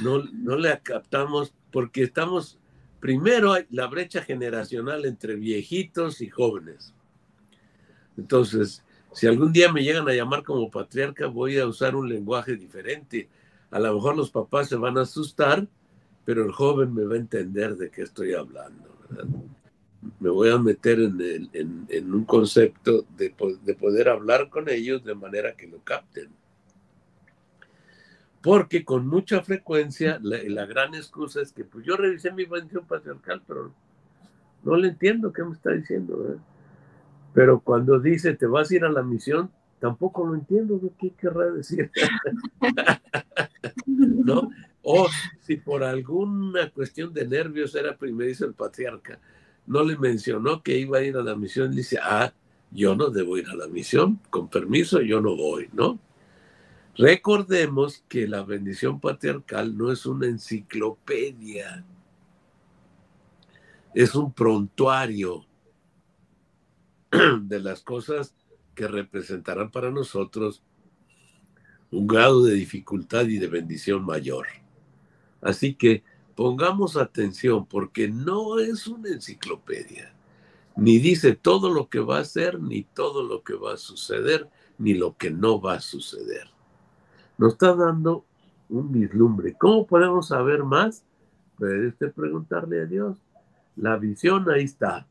no le captamos porque estamos, primero hay la brecha generacional entre viejitos y jóvenes. Entonces, si algún día me llegan a llamar como patriarca, voy a usar un lenguaje diferente. A lo mejor los papás se van a asustar, pero el joven me va a entender de qué estoy hablando, ¿verdad? Me voy a meter en un concepto de poder hablar con ellos de manera que lo capten. Porque con mucha frecuencia la gran excusa es que pues yo revisé mi bendición patriarcal, pero no le entiendo qué me está diciendo, ¿verdad? Pero cuando dice te vas a ir a la misión, tampoco lo entiendo, ¿qué querrá decir? ¿No? O si por alguna cuestión de nervios era primerizo el patriarca, no le mencionó que iba a ir a la misión, dice, yo no debo ir a la misión, con permiso yo no voy, ¿no? Recordemos que la bendición patriarcal no es una enciclopedia, es un prontuario de las cosas que representarán para nosotros un grado de dificultad y de bendición mayor. Así que pongamos atención, porque no es una enciclopedia, ni dice todo lo que va a ser, ni todo lo que va a suceder, ni lo que no va a suceder. Nos está dando un vislumbre. ¿Cómo podemos saber más? Puede usted preguntarle a Dios. La visión ahí está.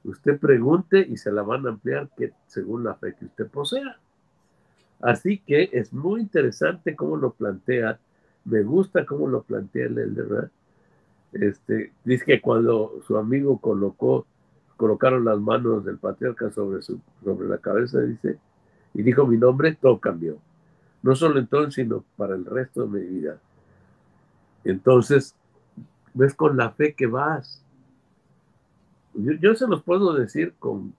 Usted pregunte y se la van a ampliar según la fe que usted posea. Así que es muy interesante cómo lo plantea. Me gusta cómo lo plantea el Elder. Dice que cuando su amigo colocaron las manos del patriarca sobre la cabeza, dice, y dijo mi nombre, todo cambió. No solo entonces, sino para el resto de mi vida. Entonces, ves con la fe que vas. Yo se los puedo decir con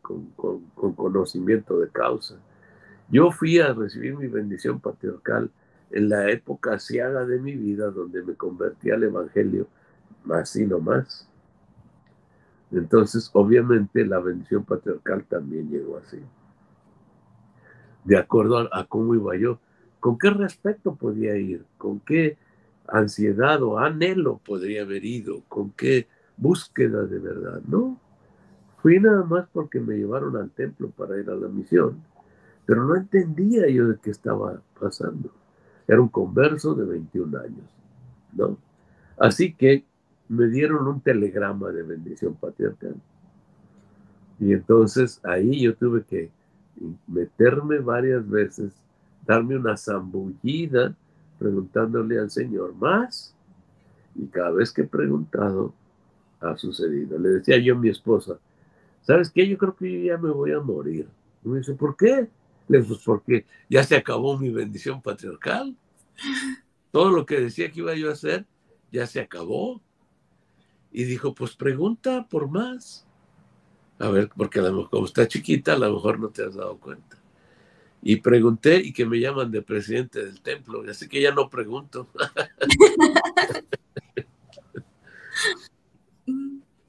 conocimiento de causa. Yo fui a recibir mi bendición patriarcal en la época aciaga de mi vida, donde me convertí al evangelio, más y no más. Entonces, obviamente, la bendición patriarcal también llegó así. De acuerdo a cómo iba yo. ¿Con qué respeto podía ir? ¿Con qué ansiedad o anhelo podría haber ido? ¿Con qué búsqueda de verdad? No. Fui nada más porque me llevaron al templo para ir a la misión, pero no entendía yo de qué estaba pasando. Era un converso de 21 años, ¿no? Así que me dieron un telegrama de bendición patriarcal. Y entonces ahí yo tuve que meterme varias veces, darme una zambullida preguntándole al Señor más. Y cada vez que he preguntado, ha sucedido. Le decía yo a mi esposa, ¿sabes qué? Yo creo que yo ya me voy a morir. Y me dice, ¿por qué? Le digo, pues porque ya se acabó mi bendición patriarcal. Todo lo que decía que iba yo a hacer, ya se acabó. Y dijo, pues pregunta por más. A ver, porque a lo mejor, como está chiquita, a lo mejor no te has dado cuenta. Y pregunté y que me llaman de presidente del templo, así que ya no pregunto.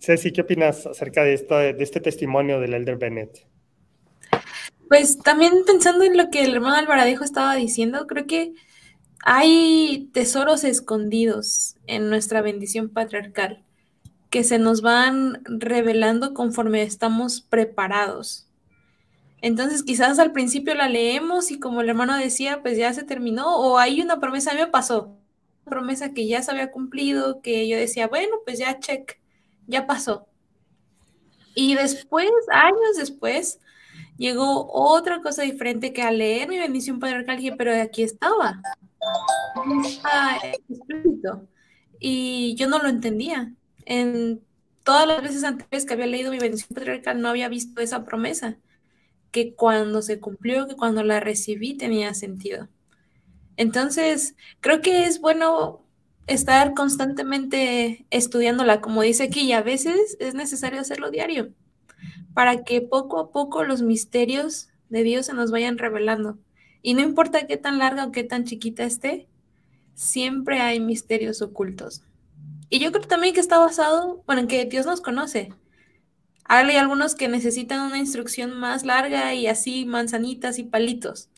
Ceci, ¿qué opinas acerca de este testimonio del Elder Bennett? Pues también pensando en lo que el hermano Alvaradejo estaba diciendo, creo que hay tesoros escondidos en nuestra bendición patriarcal que se nos van revelando conforme estamos preparados. Entonces quizás al principio la leemos y como el hermano decía, pues ya se terminó, o hay una promesa, a mí me pasó, una promesa que ya se había cumplido, que yo decía, bueno, pues ya check, ya pasó. Y después, años después, llegó otra cosa diferente que al leer mi bendición patriarcal dije, pero aquí estaba explícito. Y yo no lo entendía. En todas las veces anteriores que había leído mi bendición patriarcal no había visto esa promesa, que cuando se cumplió, que cuando la recibí tenía sentido. Entonces, creo que es bueno estar constantemente estudiándola, como dice aquí, y a veces es necesario hacerlo diario, para que poco a poco los misterios de Dios se nos vayan revelando. Y no importa qué tan larga o qué tan chiquita esté, siempre hay misterios ocultos. Y yo creo también que está basado, bueno, en que Dios nos conoce. Hay algunos que necesitan una instrucción más larga y así manzanitas y palitos.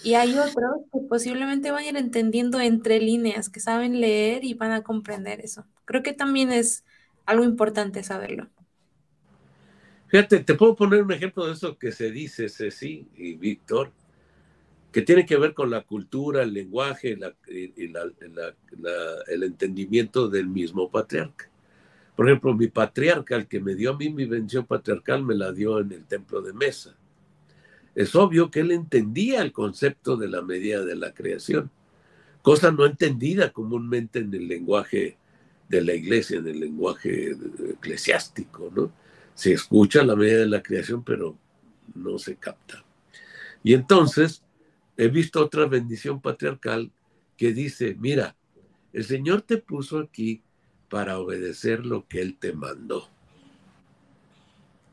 Y hay otros que posiblemente van a ir entendiendo entre líneas, que saben leer y van a comprender eso. Creo que también es algo importante saberlo. Fíjate, te puedo poner un ejemplo de eso que se dice, Ceci y Víctor, que tiene que ver con la cultura, el lenguaje el entendimiento del mismo patriarca. Por ejemplo, mi patriarca, el que me dio a mí mi bendición patriarcal, me la dio en el templo de Mesa. Es obvio que él entendía el concepto de la medida de la creación, cosa no entendida comúnmente en el lenguaje de la iglesia, en el lenguaje eclesiástico, ¿no? Se escucha la medida de la creación, pero no se capta. Y entonces he visto otra bendición patriarcal que dice, mira, El Señor te puso aquí para obedecer lo que Él te mandó.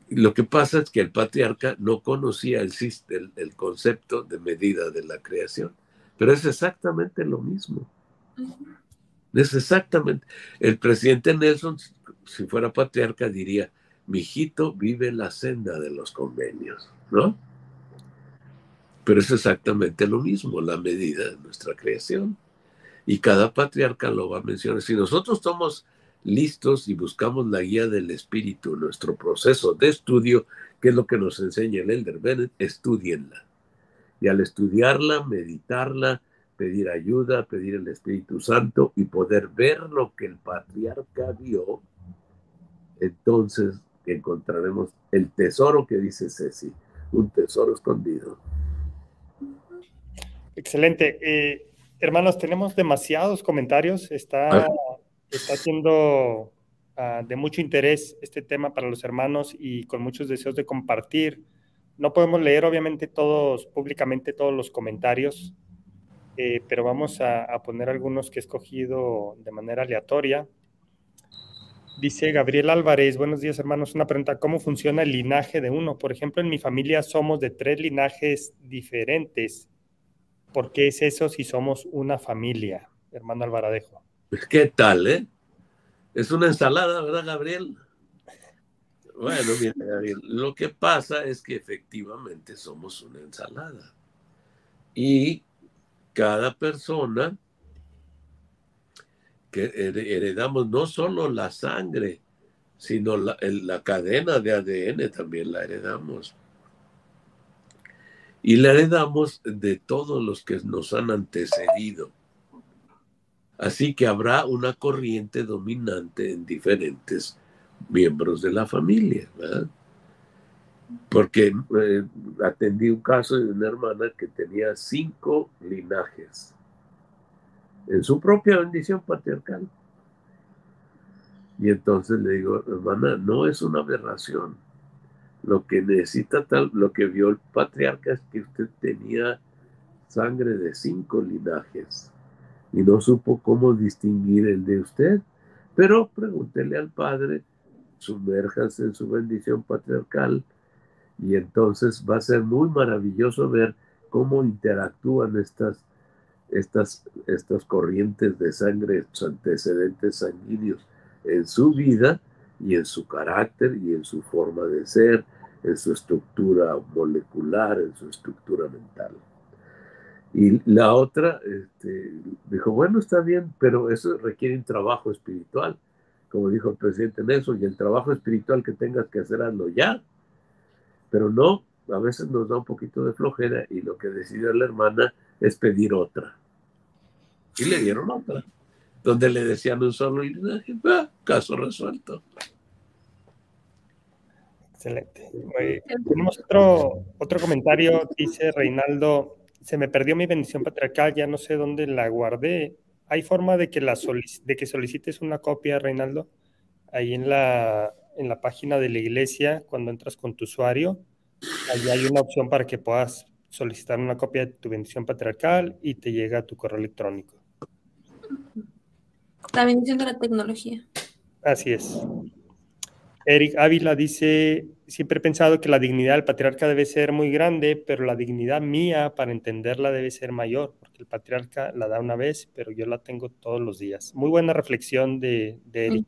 Lo que pasa es que el patriarca no conocía el concepto de medida de la creación, pero es exactamente lo mismo. Es exactamente. El presidente Nelson, si fuera patriarca, diría: mi hijito vive la senda de los convenios, ¿no? Pero es exactamente lo mismo, la medida de nuestra creación. Y cada patriarca lo va a mencionar. Si nosotros estamos listos y buscamos la guía del Espíritu, nuestro proceso de estudio, que es lo que nos enseña el Elder Bennett, estudienla. Y al estudiarla, meditarla, pedir ayuda, pedir el Espíritu Santo y poder ver lo que el patriarca vio, entonces encontraremos el tesoro que dice Ceci, un tesoro escondido. Excelente. Hermanos, tenemos demasiados comentarios. Está siendo de mucho interés este tema para los hermanos y con muchos deseos de compartir. No podemos leer, obviamente, públicamente todos los comentarios, pero vamos a poner algunos que he escogido de manera aleatoria. Dice Gabriel Álvarez: buenos días, hermanos. Una pregunta: ¿cómo funciona el linaje de uno? Por ejemplo, en mi familia somos de 3 linajes diferentes. ¿Por qué es eso si somos una familia? Hermano Alvaradejo. ¿Qué tal, eh? Es una ensalada, ¿verdad, Gabriel? Bueno, mira, Gabriel, lo que pasa es que efectivamente somos una ensalada. Y cada persona que heredamos no solo la sangre, sino la cadena de ADN también la heredamos. Y la heredamos de todos los que nos han antecedido. Así que habrá una corriente dominante en diferentes miembros de la familia, ¿verdad? Porque atendí un caso de una hermana que tenía 5 linajes en su propia bendición patriarcal. Y entonces le digo: hermana, no es una aberración. Lo que necesita lo que vio el patriarca es que usted tenía sangre de 5 linajes y no supo cómo distinguir el de usted. Pero pregúntele al padre, sumérjase en su bendición patriarcal, y entonces va a ser muy maravilloso ver cómo interactúan estas corrientes de sangre, sus antecedentes sanguíneos en su vida y en su carácter y en su forma de ser, en su estructura molecular, en su estructura mental. Y la otra dijo: bueno, está bien, pero eso requiere un trabajo espiritual, como dijo el presidente Nelson, y el trabajo espiritual que tengas que hacer, hazlo ya. Pero no, a veces nos da un poquito de flojera, y lo que decidió la hermana es pedir otra. Y le dieron otra, donde le decían un solo linaje. Caso resuelto. Excelente. Tenemos otro comentario. Dice Reinaldo: se me perdió mi bendición patriarcal, ya no sé dónde la guardé. ¿Hay forma de que solicites una copia, Reinaldo? Ahí en la página de la iglesia, cuando entras con tu usuario, ahí hay una opción para que puedas solicitar una copia de tu bendición patriarcal y te llega a tu correo electrónico. La bendición de la tecnología. Así es. Eric Ávila dice: siempre he pensado que la dignidad del patriarca debe ser muy grande, pero la dignidad mía para entenderla debe ser mayor, porque el patriarca la da una vez, pero yo la tengo todos los días. Muy buena reflexión de Eric.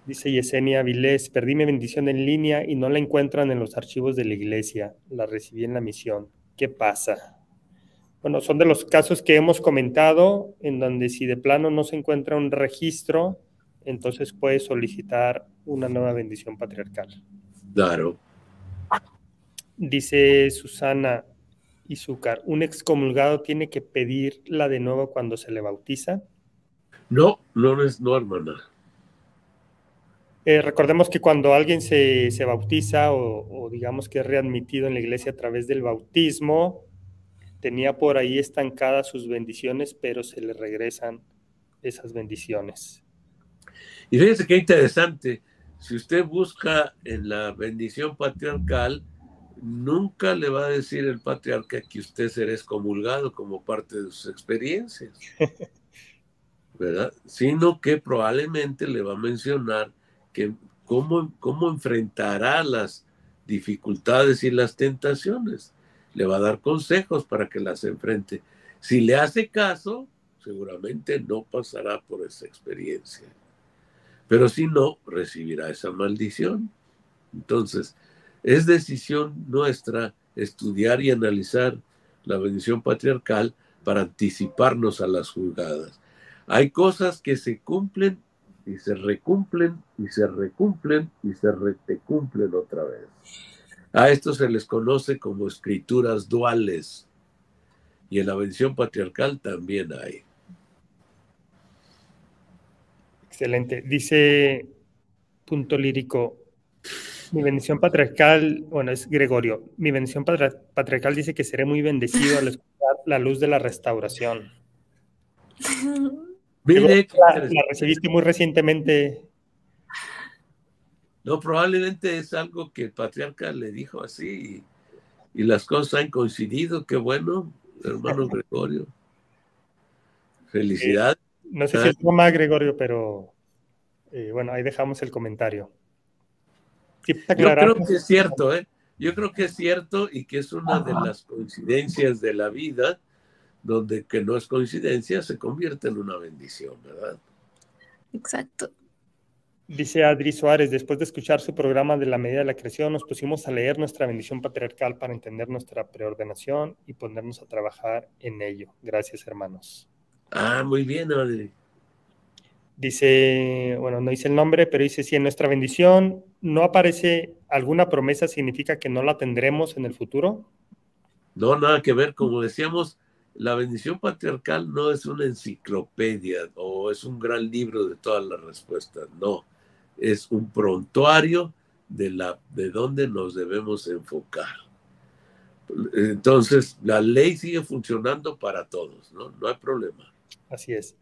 Dice Yesenia Avilés: perdí mi bendición en línea y no la encuentran en los archivos de la iglesia. La recibí en la misión. ¿Qué pasa? Bueno, son de los casos que hemos comentado, en donde si de plano no se encuentra un registro, entonces puedes solicitar una nueva bendición patriarcal. Claro. Dice Susana Izúcar: ¿un excomulgado tiene que pedirla de nuevo cuando se le bautiza? No, hermana. Recordemos que cuando alguien se bautiza o digamos que es readmitido en la iglesia a través del bautismo, tenía por ahí estancadas sus bendiciones, pero se le regresan esas bendiciones. Y fíjense qué interesante. Si usted busca en la bendición patriarcal, nunca le va a decir el patriarca que usted será excomulgado como parte de sus experiencias, ¿verdad? Sino que probablemente le va a mencionar que cómo enfrentará las dificultades y las tentaciones. Le va a dar consejos para que las enfrente. Si le hace caso, seguramente no pasará por esa experiencia. Pero si no, recibirá esa maldición. Entonces, es decisión nuestra estudiar y analizar la bendición patriarcal para anticiparnos a las juzgadas. Hay cosas que se cumplen y se recumplen y se recumplen y se retecumplen otra vez. A esto se les conoce como escrituras duales. Y en la bendición patriarcal también hay. Excelente. Dice punto lírico, mi bendición patriarcal, bueno, es Gregorio, mi bendición patriarcal dice que seré muy bendecido al escuchar la luz de la restauración. Mire, la recibiste muy recientemente. No, probablemente es algo que el patriarca le dijo así y las cosas han coincidido. Qué bueno, hermano Gregorio. Felicidades. No sé si es broma, Gregorio, pero bueno, ahí dejamos el comentario. Sí, yo creo que es cierto, ¿eh? Yo creo que es cierto y que es una de las coincidencias de la vida, donde que no es coincidencia, se convierte en una bendición, ¿verdad? Exacto. Dice Adri Suárez, después de escuchar su programa de la medida de la creación, nos pusimos a leer nuestra bendición patriarcal para entender nuestra preordenación y ponernos a trabajar en ello. Gracias, hermanos. Ah, muy bien, Adri. Dice, bueno, no dice el nombre, pero dice, si en nuestra bendición no aparece alguna promesa, ¿significa que no la tendremos en el futuro? No, nada que ver. Como decíamos, la bendición patriarcal no es una enciclopedia o es un gran libro de todas las respuestas. No, es un prontuario de dónde nos debemos enfocar. Entonces, la ley sigue funcionando para todos, ¿no? No hay problema. Así es.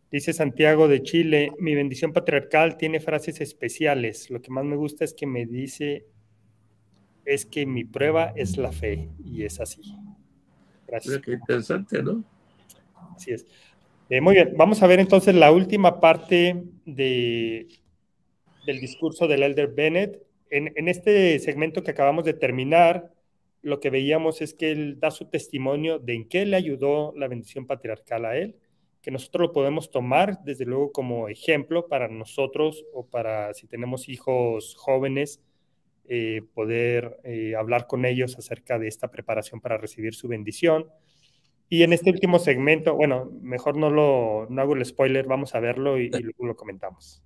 Dice Santiago de Chile, mi bendición patriarcal tiene frases especiales. Lo que más me gusta es que me dice, es que mi prueba es la fe. Y es así. Gracias. Mira qué interesante, ¿no? Así es. Muy bien, vamos a ver entonces la última parte del discurso del Elder Bennett. En este segmento que acabamos de terminar, lo que veíamos es que él da su testimonio de en qué le ayudó la bendición patriarcal a él, que nosotros lo podemos tomar desde luego como ejemplo para nosotros o para si tenemos hijos jóvenes, poder hablar con ellos acerca de esta preparación para recibir su bendición. Y en este último segmento, bueno, mejor no hago el spoiler, vamos a verlo y luego lo comentamos.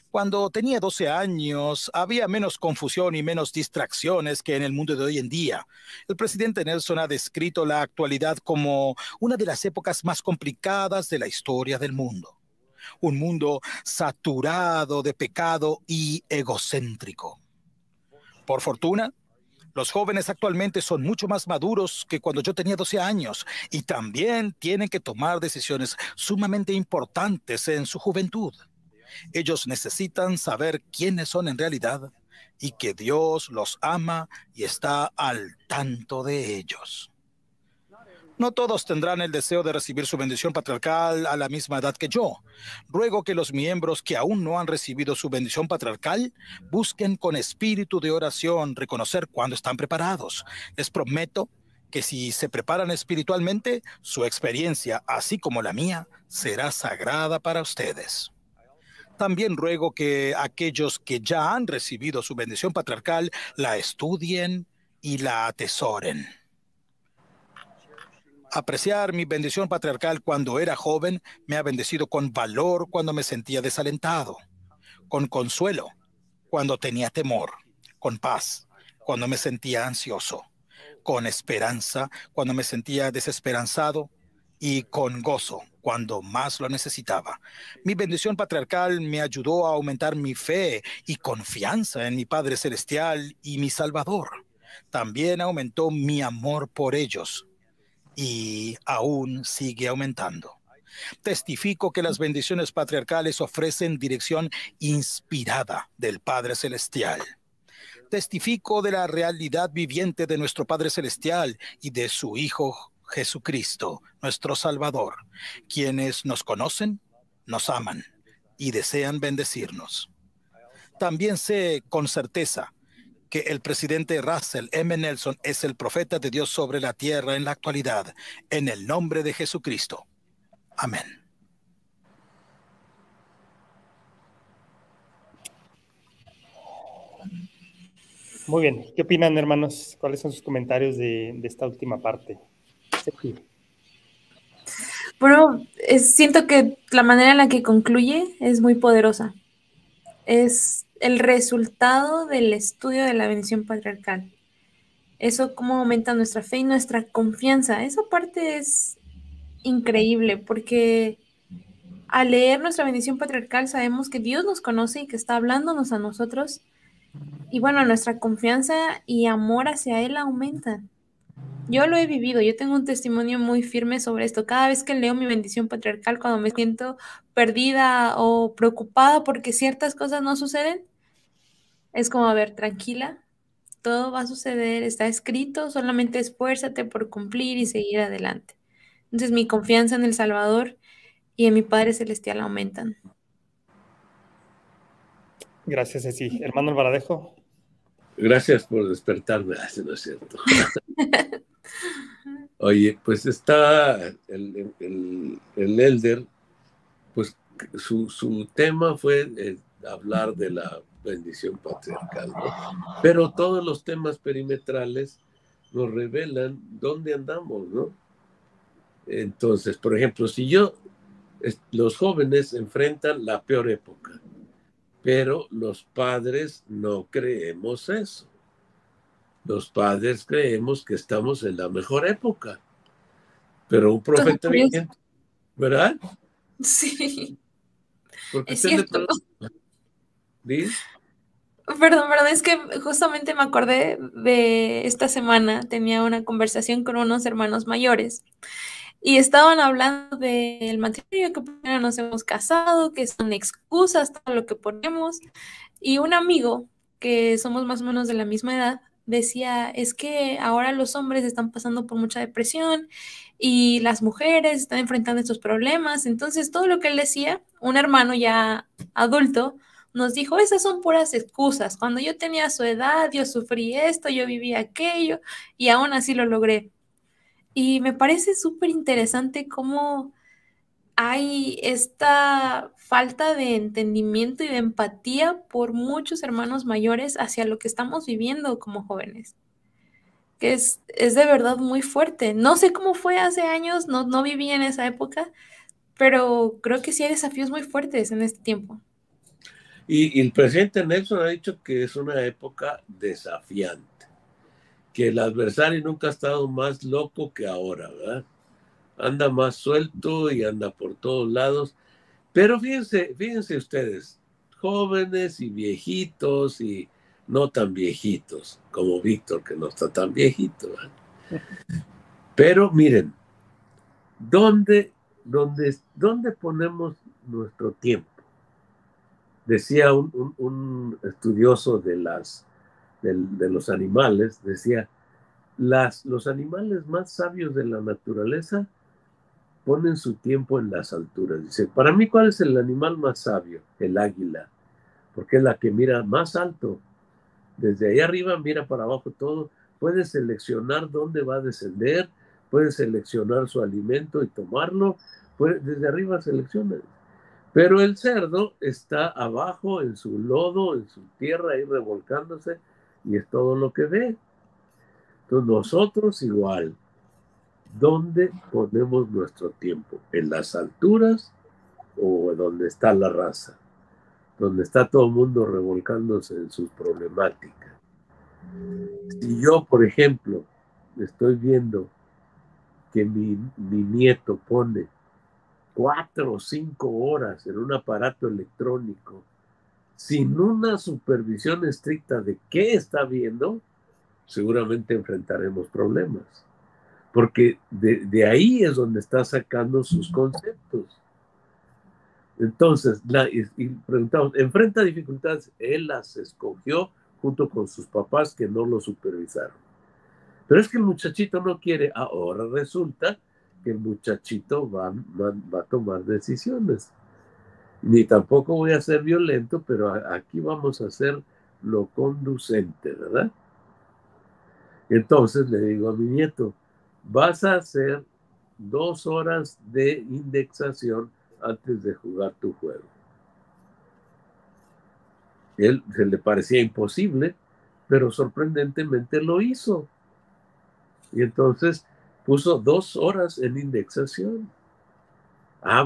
Cuando tenía 12 años, había menos confusión y menos distracciones que en el mundo de hoy en día. El presidente Nelson ha descrito la actualidad como una de las épocas más complicadas de la historia del mundo. Un mundo saturado de pecado y egocéntrico. Por fortuna, los jóvenes actualmente son mucho más maduros que cuando yo tenía 12 años y también tienen que tomar decisiones sumamente importantes en su juventud. Ellos necesitan saber quiénes son en realidad y que Dios los ama y está al tanto de ellos. No todos tendrán el deseo de recibir su bendición patriarcal a la misma edad que yo. Ruego que los miembros que aún no han recibido su bendición patriarcal busquen con espíritu de oración reconocer cuándo están preparados. Les prometo que si se preparan espiritualmente, su experiencia, así como la mía, será sagrada para ustedes. También ruego que aquellos que ya han recibido su bendición patriarcal la estudien y la atesoren. Apreciar mi bendición patriarcal cuando era joven me ha bendecido con valor cuando me sentía desalentado, con consuelo cuando tenía temor, con paz cuando me sentía ansioso, con esperanza cuando me sentía desesperanzado y con gozo cuando más lo necesitaba. Mi bendición patriarcal me ayudó a aumentar mi fe y confianza en mi Padre Celestial y mi Salvador. También aumentó mi amor por ellos y aún sigue aumentando. Testifico que las bendiciones patriarcales ofrecen dirección inspirada del Padre Celestial. Testifico de la realidad viviente de nuestro Padre Celestial y de su Hijo Jesucristo, nuestro Salvador, quienes nos conocen, nos aman y desean bendecirnos. También sé con certeza que el presidente Russell M. Nelson es el profeta de Dios sobre la tierra en la actualidad, en el nombre de Jesucristo. Amén. Muy bien. ¿Qué opinan, hermanos? ¿Cuáles son sus comentarios de esta última parte? Sí. Bueno, siento que la manera en la que concluye es muy poderosa. Es el resultado del estudio de la bendición patriarcal. Eso cómo aumenta nuestra fe y nuestra confianza. Esa parte es increíble porque al leer nuestra bendición patriarcal sabemos que Dios nos conoce y que está hablándonos a nosotros. Y bueno, nuestra confianza y amor hacia Él aumentan. Yo lo he vivido, yo tengo un testimonio muy firme sobre esto. Cada vez que leo mi bendición patriarcal, cuando me siento perdida o preocupada porque ciertas cosas no suceden, es como, a ver, tranquila, todo va a suceder, está escrito, solamente esfuérzate por cumplir y seguir adelante. Entonces mi confianza en el Salvador y en mi Padre Celestial aumentan. Gracias, Ceci. Hermano Alvaradejo. Gracias por despertarme. No es cierto. Oye, pues está el elder, pues su tema fue hablar de la bendición patriarcal, ¿no? Pero todos los temas perimetrales nos revelan dónde andamos, ¿no? Entonces, por ejemplo, los jóvenes enfrentan la peor época, pero los padres no creemos eso. Los padres creemos que estamos en la mejor época, pero un profeta viviente, ¿verdad? Sí, Porque es cierto. ¿Sí? Perdón, es que justamente me acordé de esta semana, tenía una conversación con unos hermanos mayores y estaban hablando del matrimonio, que primero nos hemos casado, que son excusas, todo lo que ponemos, y un amigo, que somos más o menos de la misma edad, decía, es que ahora los hombres están pasando por mucha depresión y las mujeres están enfrentando estos problemas, entonces todo lo que él decía, un hermano ya adulto, nos dijo, esas son puras excusas. Cuando yo tenía su edad, yo sufrí esto, yo viví aquello, y aún así lo logré. Y me parece súper interesante cómo hay esta falta de entendimiento y de empatía por muchos hermanos mayores hacia lo que estamos viviendo como jóvenes. Que es de verdad muy fuerte. No sé cómo fue hace años, no viví en esa época, pero creo que sí hay desafíos muy fuertes en este tiempo. Y el presidente Nelson ha dicho que es una época desafiante, que el adversario nunca ha estado más loco que ahora, ¿verdad? Anda más suelto y anda por todos lados. Pero fíjense ustedes, jóvenes y viejitos y no tan viejitos, como Víctor, que no está tan viejito, ¿verdad? Pero miren, ¿dónde ponemos nuestro tiempo? Decía un estudioso de los animales, decía, los animales más sabios de la naturaleza ponen su tiempo en las alturas. Dice, para mí, ¿cuál es el animal más sabio? El águila, porque es la que mira más alto. Desde ahí arriba mira para abajo todo, puede seleccionar dónde va a descender, puede seleccionar su alimento y tomarlo, desde arriba selecciona. Pero el cerdo está abajo en su lodo, en su tierra, ahí revolcándose, y es todo lo que ve. Entonces nosotros igual, ¿dónde ponemos nuestro tiempo? ¿En las alturas o donde está la raza? Donde está todo el mundo revolcándose en sus problemáticas. Si yo, por ejemplo, estoy viendo que mi nieto pone 4 o 5 horas en un aparato electrónico sin una supervisión estricta de qué está viendo, seguramente enfrentaremos problemas. porque de ahí es donde está sacando sus conceptos. Entonces, y preguntamos, ¿enfrenta dificultades? Él las escogió junto con sus papás que no lo supervisaron. Pero es que el muchachito no quiere. Ahora resulta que el muchachito va a tomar decisiones. Ni tampoco voy a ser violento, pero aquí vamos a hacer lo conducente, ¿verdad? Entonces le digo a mi nieto, vas a hacer 2 horas de indexación antes de jugar tu juego. Él se le parecía imposible, pero sorprendentemente lo hizo. Y entonces puso 2 horas en indexación.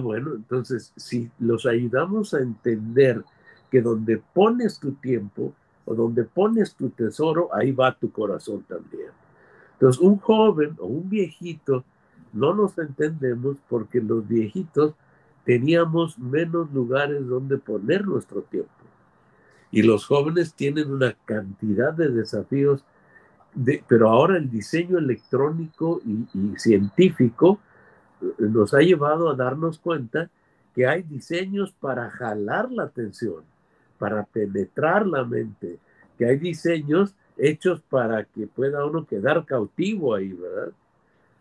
Bueno, entonces si los ayudamos a entender que donde pones tu tiempo o donde pones tu tesoro, ahí va tu corazón también. Entonces un joven o un viejito no nos entendemos porque los viejitos teníamos menos lugares donde poner nuestro tiempo. Y los jóvenes tienen una cantidad de desafíos, pero ahora el diseño electrónico y científico nos ha llevado a darnos cuenta que hay diseños para jalar la atención, para penetrar la mente, que hay diseños hechos para que pueda uno quedar cautivo ahí, ¿verdad?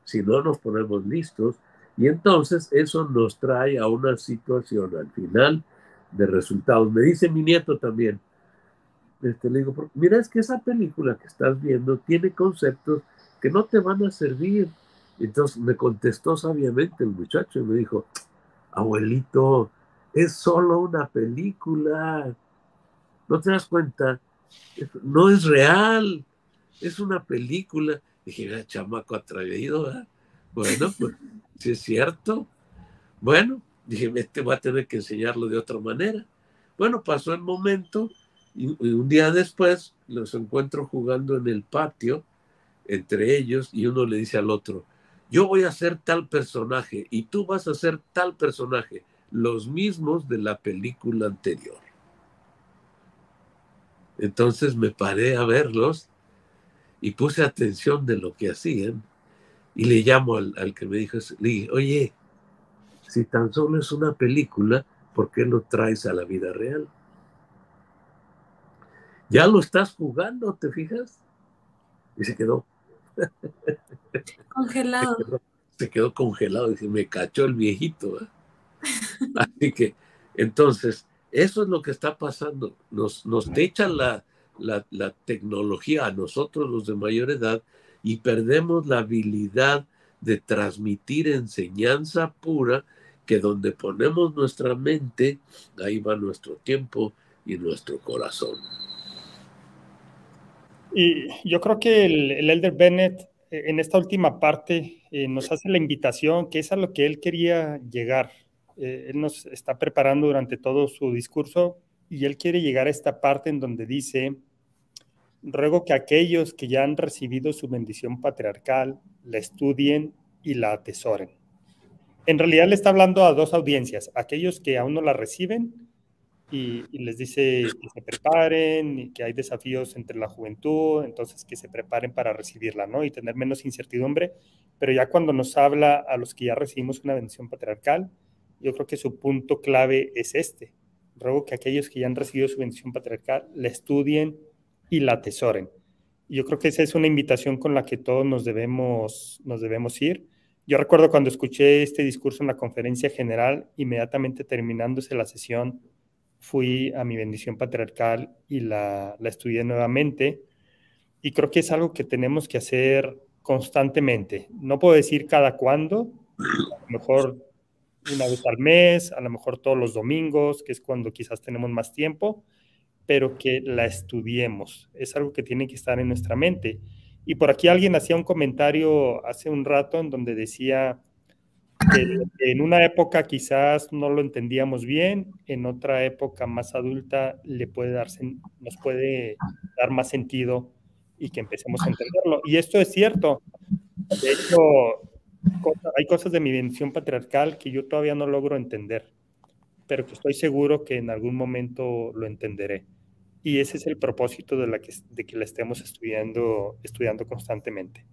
Si no nos ponemos listos. Y entonces eso nos trae a una situación al final de resultados. Me dice mi nieto también, le digo, mira, es que esa película que estás viendo tiene conceptos que no te van a servir. Entonces me contestó sabiamente el muchacho y me dijo, abuelito, es solo una película, ¿no te das cuenta? No es real, es una película. Dije, mira, chamaco atrevido, ¿verdad? Bueno, pues sí es cierto. Bueno, dije, este va a tener que enseñarlo de otra manera. Bueno, pasó el momento y un día después los encuentro jugando en el patio entre ellos y uno le dice al otro, yo voy a ser tal personaje y tú vas a ser tal personaje, los mismos de la película anterior. Entonces me paré a verlos y puse atención de lo que hacían y le llamo al que me dijo, le dije, oye, si tan solo es una película, ¿por qué lo traes a la vida real? Ya lo estás jugando, ¿te fijas? Y se quedó. Congelado. Se quedó congelado. Y me cachó el viejito. Así que, entonces, eso es lo que está pasando. Nos echan la tecnología a nosotros, los de mayor edad, y perdemos la habilidad de transmitir enseñanza pura, que donde ponemos nuestra mente, ahí va nuestro tiempo y nuestro corazón. Y yo creo que el Elder Bennett en esta última parte nos hace la invitación, que es a lo que él quería llegar. Él nos está preparando durante todo su discurso y él quiere llegar a esta parte en donde dice, ruego que aquellos que ya han recibido su bendición patriarcal la estudien y la atesoren. En realidad le está hablando a 2 audiencias, aquellos que aún no la reciben y les dice que se preparen y que hay desafíos entre la juventud, entonces que se preparen para recibirla, ¿no? Y tener menos incertidumbre, pero ya cuando nos habla a los que ya recibimos una bendición patriarcal, yo creo que su punto clave es este. Ruego que aquellos que ya han recibido su bendición patriarcal la estudien y la atesoren. Y yo creo que esa es una invitación con la que todos nos debemos ir. Yo recuerdo cuando escuché este discurso en la conferencia general, inmediatamente terminándose la sesión, fui a mi bendición patriarcal y la estudié nuevamente. Y creo que es algo que tenemos que hacer constantemente. No puedo decir cada cuándo, a lo mejor una vez al mes, a lo mejor todos los domingos, que es cuando quizás tenemos más tiempo, pero que la estudiemos. Es algo que tiene que estar en nuestra mente. Y por aquí alguien hacía un comentario hace un rato en donde decía que en una época quizás no lo entendíamos bien, en otra época más adulta nos puede dar más sentido y que empecemos a entenderlo. Y esto es cierto. De hecho, hay cosas de mi bendición patriarcal que yo todavía no logro entender, pero que estoy seguro que en algún momento lo entenderé. Y ese es el propósito de que la estemos estudiando constantemente.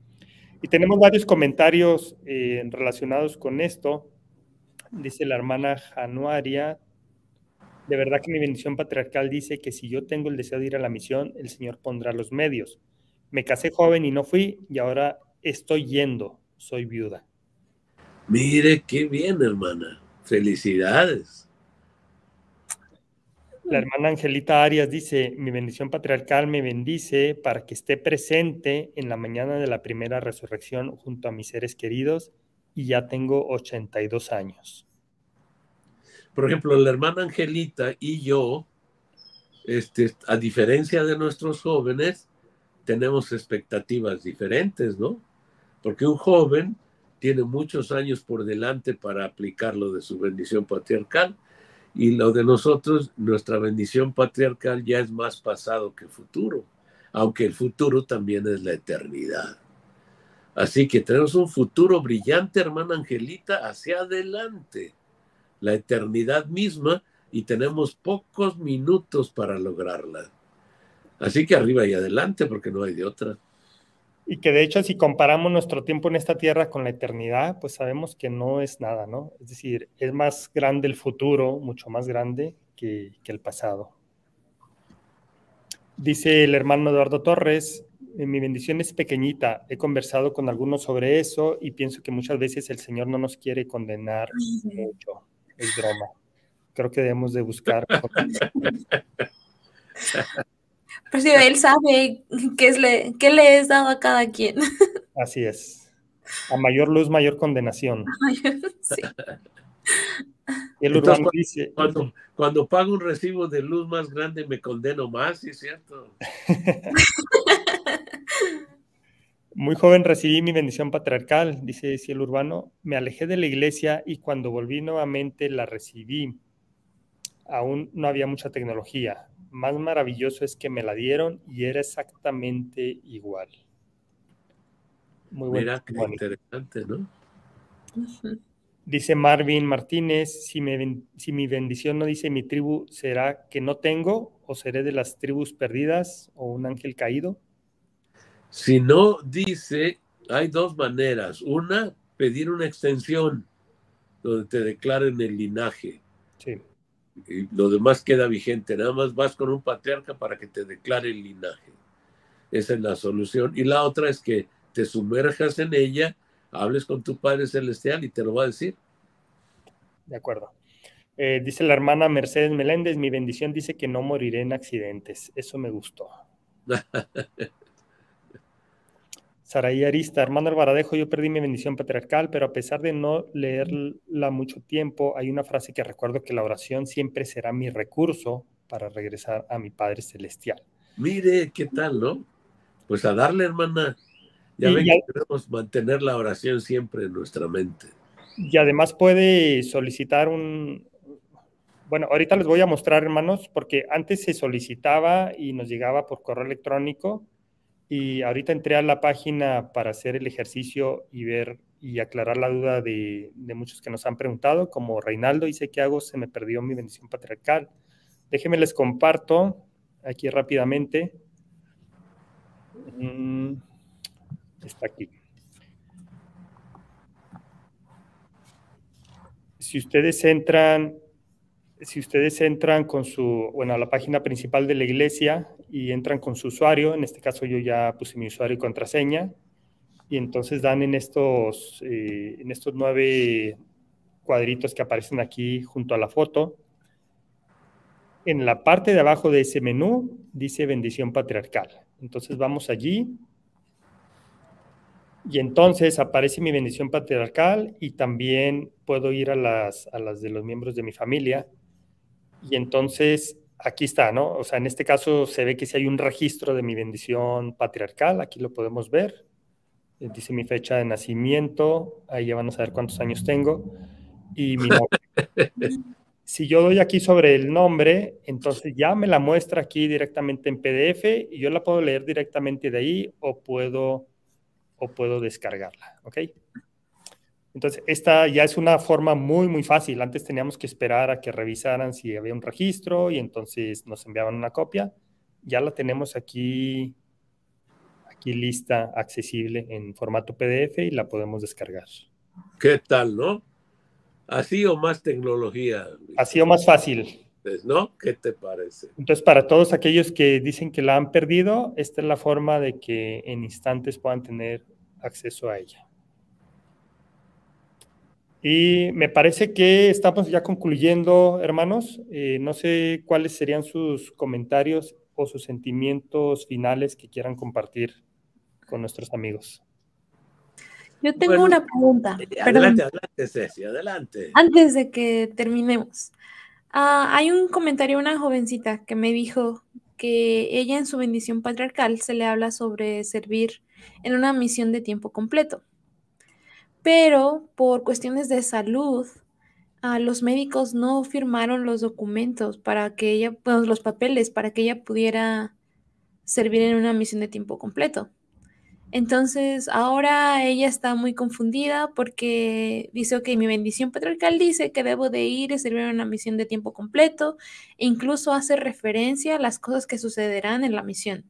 Y tenemos varios comentarios relacionados con esto. Dice la hermana Januaria, de verdad que mi bendición patriarcal dice que si yo tengo el deseo de ir a la misión, el Señor pondrá los medios. Me casé joven y no fui, y ahora estoy yendo, soy viuda. Mire, qué bien, hermana. Felicidades. La hermana Angelita Arias dice, mi bendición patriarcal me bendice para que esté presente en la mañana de la primera resurrección junto a mis seres queridos, y ya tengo 82 años. Por ejemplo, la hermana Angelita y yo, a diferencia de nuestros jóvenes, tenemos expectativas diferentes, ¿no? Porque un joven tiene muchos años por delante para aplicar lo de su bendición patriarcal, y lo de nosotros, nuestra bendición patriarcal ya es más pasado que futuro, aunque el futuro también es la eternidad. Así que tenemos un futuro brillante, hermana Angelita, hacia adelante, la eternidad misma, y tenemos pocos minutos para lograrla. Así que arriba y adelante, porque no hay de otra. Y que de hecho, si comparamos nuestro tiempo en esta tierra con la eternidad, pues sabemos que no es nada, ¿no? Es decir, es más grande el futuro, mucho más grande que el pasado. Dice el hermano Eduardo Torres, mi bendición es pequeñita, he conversado con algunos sobre eso y pienso que muchas veces el Señor no nos quiere condenar mucho. Es broma. Creo que debemos de buscar. Pues sí, él sabe qué le es dado a cada quien. Así es. A mayor luz, mayor condenación. Sí. Y el Entonces, Urbano dice... Cuando pago un recibo de luz más grande, me condeno más, ¿sí es cierto? Muy joven recibí mi bendición patriarcal, dice Cielo Urbano. Me alejé de la iglesia y cuando volví nuevamente la recibí. Aún no había mucha tecnología. Más maravilloso es que me la dieron y era exactamente igual. Muy bueno. Mira, qué interesante, ¿no? Dice Marvin Martínez, si mi bendición no dice mi tribu, ¿será que no tengo o seré de las tribus perdidas o un ángel caído? Si no dice, hay dos maneras. Una, pedir una extensión donde te declaren el linaje. Sí. Y lo demás queda vigente. Nada más vas con un patriarca para que te declare el linaje. Esa es la solución. Y la otra es que te sumerjas en ella, hables con tu Padre Celestial y te lo va a decir. De acuerdo. Dice la hermana Mercedes Meléndez, mi bendición dice que no moriré en accidentes. Eso me gustó. Saraí Arista, hermano Alvaradejo, yo perdí mi bendición patriarcal, pero a pesar de no leerla mucho tiempo, hay una frase que recuerdo que la oración siempre será mi recurso para regresar a mi Padre Celestial. Mire, ¿qué tal, no? Pues a darle, hermana. Ya ven que debemos mantener la oración siempre en nuestra mente. Y además puede solicitar bueno, ahorita les voy a mostrar, hermanos, porque antes se solicitaba y nos llegaba por correo electrónico, y ahorita entré a la página para hacer el ejercicio y ver y aclarar la duda de muchos que nos han preguntado, como Reinaldo dice, ¿qué hago? Se me perdió mi bendición patriarcal. Déjenme les comparto aquí rápidamente. Está aquí. Si ustedes entran con a la página principal de la iglesia y entran con su usuario, en este caso yo ya puse mi usuario y contraseña, y entonces dan en estos 9 cuadritos que aparecen aquí junto a la foto. En la parte de abajo de ese menú dice bendición patriarcal. Entonces vamos allí y entonces aparece mi bendición patriarcal y también puedo ir a las de los miembros de mi familia. Y entonces aquí está, ¿no? O sea, en este caso se ve que sí hay un registro de mi bendición patriarcal, aquí lo podemos ver. Dice mi fecha de nacimiento, ahí ya van a saber cuántos años tengo, y mi nombre. Si yo doy aquí sobre el nombre, entonces ya me la muestra aquí directamente en PDF y yo la puedo leer directamente de ahí o puedo descargarla, ¿ok? Entonces, esta ya es una forma muy, muy fácil. Antes teníamos que esperar a que revisaran si había un registro y entonces nos enviaban una copia. Ya la tenemos aquí aquí lista, accesible en formato PDF y la podemos descargar. ¿Qué tal, no? Así o más tecnología. Así o más fácil. ¿No? ¿Qué te parece? Entonces, para todos aquellos que dicen que la han perdido, esta es la forma de que en instantes puedan tener acceso a ella. Y me parece que estamos ya concluyendo, hermanos. No sé cuáles serían sus comentarios o sus sentimientos finales que quieran compartir con nuestros amigos. Yo tengo una pregunta. Adelante, adelante, Ceci, adelante. Antes de que terminemos. Hay un comentario, una jovencita que me dijo que ella en su bendición patriarcal se le habla sobre servir en una misión de tiempo completo. Pero por cuestiones de salud, los médicos no firmaron los documentos para que ella, pues, los papeles para que ella pudiera servir en una misión de tiempo completo. Entonces, ahora ella está muy confundida porque dice, ok, mi bendición patriarcal dice que debo de ir y servir en una misión de tiempo completo, e incluso hace referencia a las cosas que sucederán en la misión,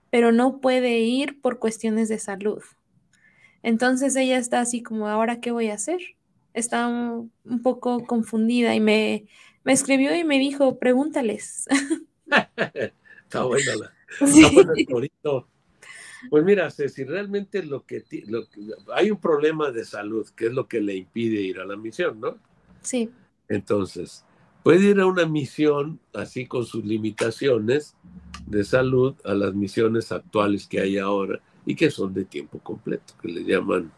pero no puede ir por cuestiones de salud. Entonces ella está así como, ¿ahora qué voy a hacer? Está un poco confundida y me escribió y me dijo, pregúntales. Está bueno, Sí. está bueno el torito. Pues mira, Ceci, realmente hay un problema de salud, que es lo que le impide ir a la misión, ¿no? Sí. Entonces, puede ir a una misión así con sus limitaciones de salud a las misiones actuales que hay ahora y que son de tiempo completo, que le llaman,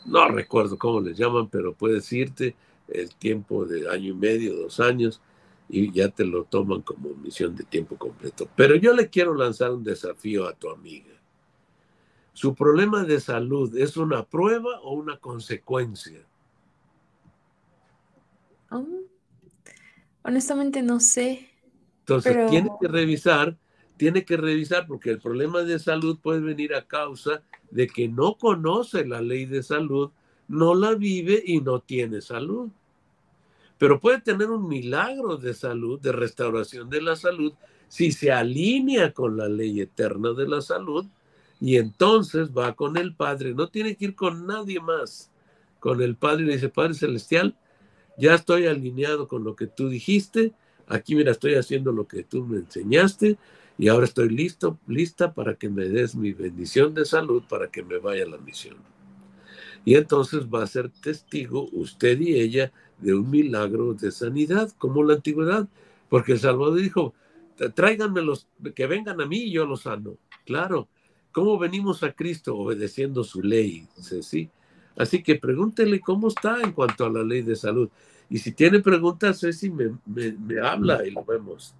no recuerdo cómo les llaman, pero puedes irte el tiempo de 1 año y medio, 2 años, y ya te lo toman como misión de tiempo completo. Pero yo le quiero lanzar un desafío a tu amiga. ¿Su problema de salud es una prueba o una consecuencia? Honestamente no sé. Entonces, pero... tiene que revisar porque el problema de salud puede venir a causa de que no conoce la ley de salud, no la vive y no tiene salud. Pero puede tener un milagro de salud, de restauración de la salud, si se alinea con la ley eterna de la salud. Y entonces va con el Padre, no tiene que ir con nadie más, con el Padre y le dice, Padre Celestial, ya estoy alineado con lo que tú dijiste, aquí mira, estoy haciendo lo que tú me enseñaste y ahora estoy lista para que me des mi bendición de salud para que me vaya a la misión. Y entonces va a ser testigo usted y ella de un milagro de sanidad, como en la antigüedad, porque el Salvador dijo, tráiganmelos, que vengan a mí y yo los sano. Claro. ¿Cómo venimos a Cristo? Obedeciendo su ley, ¿sí? Así que pregúntele cómo está en cuanto a la ley de salud. Y si tiene preguntas, Ceci me habla y lo vemos.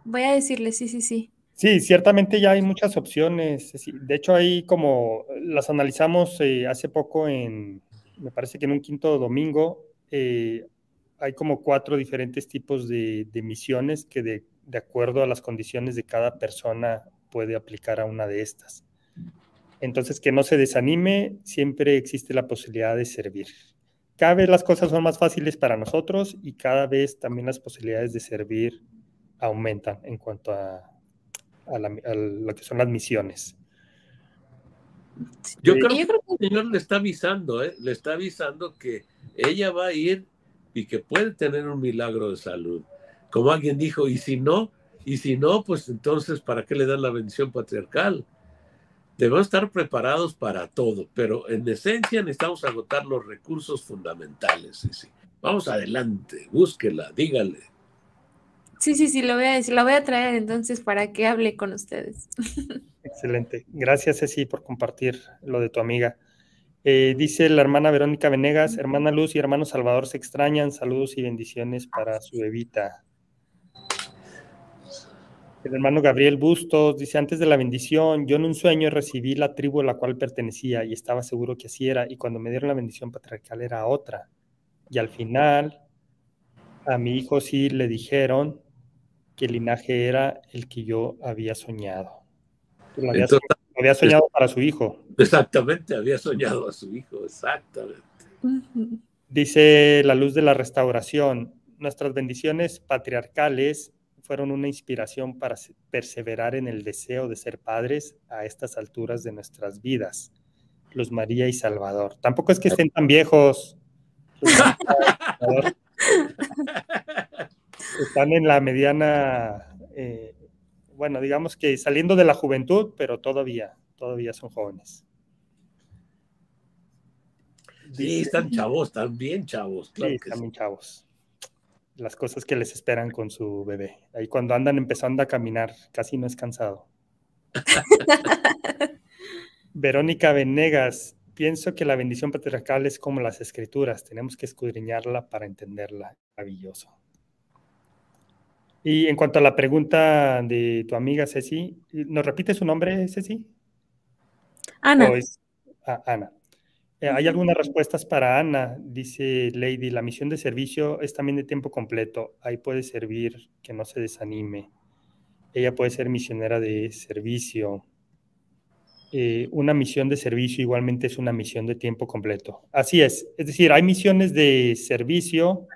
Voy a decirle, sí. Sí, ciertamente ya hay muchas opciones. De hecho, ahí como las analizamos hace poco me parece que en un quinto domingo, hay como 4 diferentes tipos de misiones que de acuerdo a las condiciones de cada persona puede aplicar a una de estas. Entonces, que no se desanime, siempre existe la posibilidad de servir. Cada vez las cosas son más fáciles para nosotros y cada vez también las posibilidades de servir aumentan en cuanto a lo que son las misiones. Yo creo que el Señor le está avisando, le está avisando que ella va a ir y que puede tener un milagro de salud. Como alguien dijo, y si no, pues entonces, ¿para qué le dan la bendición patriarcal? Debemos estar preparados para todo, pero en esencia necesitamos agotar los recursos fundamentales. Sí. Vamos adelante, búsquela, dígale. Sí, lo voy a decir, la voy a traer entonces para que hable con ustedes. Excelente. Gracias, Ceci, por compartir lo de tu amiga. Dice la hermana Verónica Venegas, hermana Luz y hermano Salvador se extrañan, saludos y bendiciones para su bebita. El hermano Gabriel Bustos dice, antes de la bendición, yo en un sueño recibí la tribu a la cual pertenecía y estaba seguro que así era, y cuando me dieron la bendición patriarcal era otra. Y al final, a mi hijo sí le dijeron que el linaje era el que yo había soñado. Entonces, había soñado para su hijo. Exactamente, había soñado a su hijo, exactamente. Dice la luz de la restauración, nuestras bendiciones patriarcales fueron una inspiración para perseverar en el deseo de ser padres a estas alturas de nuestras vidas. Luz María y Salvador. Tampoco es que estén tan viejos. Luz María y Salvador. Están en la mediana, bueno, digamos que saliendo de la juventud, pero todavía son jóvenes. Sí, están chavos, también chavos. Claro Sí, que están sí. bien chavos. Las cosas que les esperan con su bebé. Ahí cuando andan empezando a caminar, casi no es cansado. Verónica Venegas, pienso que la bendición patriarcal es como las escrituras, tenemos que escudriñarla para entenderla. Maravilloso. Y en cuanto a la pregunta de tu amiga Ceci, ¿nos repite su nombre, Ceci? Ana. ¿O es Ana? Hay algunas respuestas para Ana, dice Lady, la misión de servicio es también de tiempo completo, ahí puede servir, que no se desanime. Ella puede ser misionera de servicio. Una misión de servicio igualmente es una misión de tiempo completo. Así es decir, hay misiones de servicio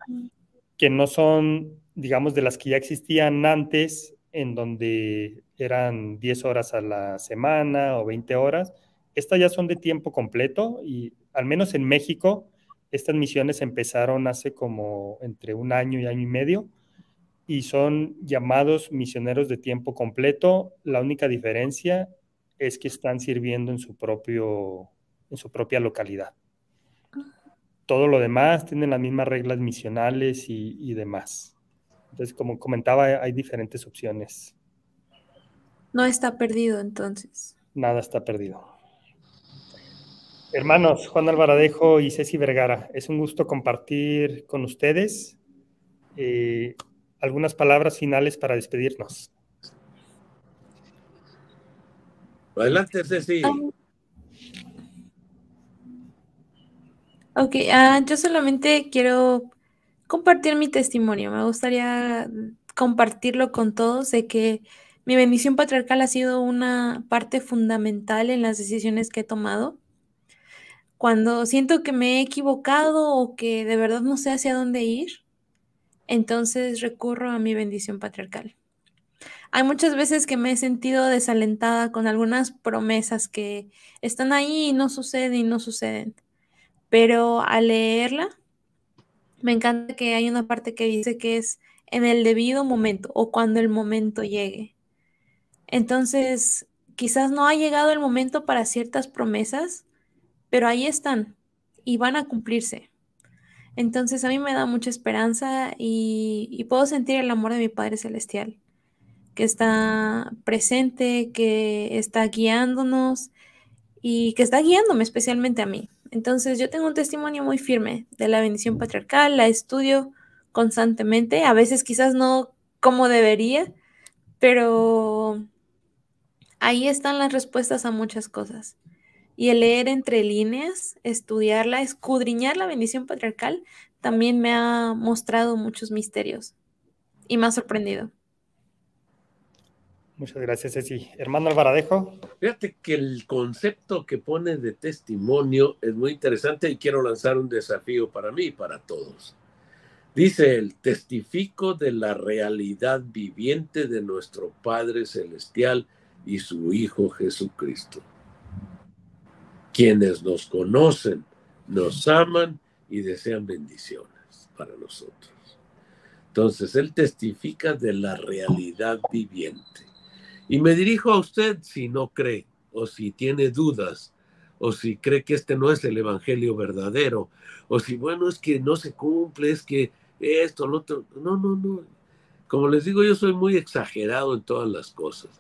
que no son, digamos, de las que ya existían antes, en donde eran 10 horas a la semana o 20 horas. Estas ya son de tiempo completo y al menos en México, estas misiones empezaron hace como entre un año y año y medio y son llamados misioneros de tiempo completo. La única diferencia es que están sirviendo en su propia localidad. Todo lo demás tienen las mismas reglas misionales y demás. Entonces, como comentaba, hay diferentes opciones. No está perdido entonces. Nada está perdido. Hermanos, Juan Alvaradejo y Ceci Vergara, es un gusto compartir con ustedes algunas palabras finales para despedirnos. Adelante, Ceci. Ok, yo solamente quiero compartir mi testimonio. Me gustaría compartirlo con todos de que mi bendición patriarcal ha sido una parte fundamental en las decisiones que he tomado. Cuando siento que me he equivocado o que de verdad no sé hacia dónde ir, entonces recurro a mi bendición patriarcal. Hay muchas veces que me he sentido desalentada con algunas promesas que están ahí y no suceden y no suceden. Pero al leerla, me encanta que hay una parte que dice que es en el debido momento o cuando el momento llegue. Entonces, quizás no ha llegado el momento para ciertas promesas, pero ahí están y van a cumplirse. Entonces, a mí me da mucha esperanza y puedo sentir el amor de mi Padre Celestial, que está presente, que está guiándonos y que está guiándome especialmente a mí. Entonces yo tengo un testimonio muy firme de la bendición patriarcal, la estudio constantemente, a veces quizás no como debería, pero ahí están las respuestas a muchas cosas. Y el leer entre líneas, estudiarla, escudriñar la bendición patriarcal, también me ha mostrado muchos misterios y me ha sorprendido. Muchas gracias, Ceci. Hermano Alvaradejo. Fíjate que el concepto que pone de testimonio es muy interesante y quiero lanzar un desafío para mí y para todos. Dice él, testifico de la realidad viviente de nuestro Padre Celestial y su Hijo Jesucristo. Quienes nos conocen, nos aman y desean bendiciones para nosotros. Entonces, él testifica de la realidad viviente. Y me dirijo a usted si no cree, o si tiene dudas, o si cree que este no es el evangelio verdadero, o si, bueno, es que no se cumple, es que esto, lo otro. No, no, no. Como les digo, yo soy muy exagerado en todas las cosas.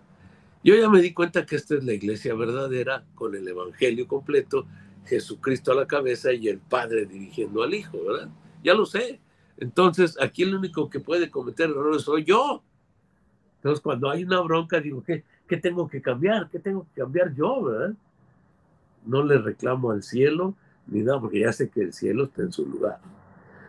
Yo ya me di cuenta que esta es la iglesia verdadera, con el evangelio completo, Jesucristo a la cabeza y el Padre dirigiendo al Hijo, ¿verdad? Ya lo sé. Entonces, aquí el único que puede cometer errores soy yo. Entonces, cuando hay una bronca, digo, ¿qué tengo que cambiar? ¿Qué tengo que cambiar yo, verdad? No le reclamo al cielo ni nada, porque ya sé que el cielo está en su lugar.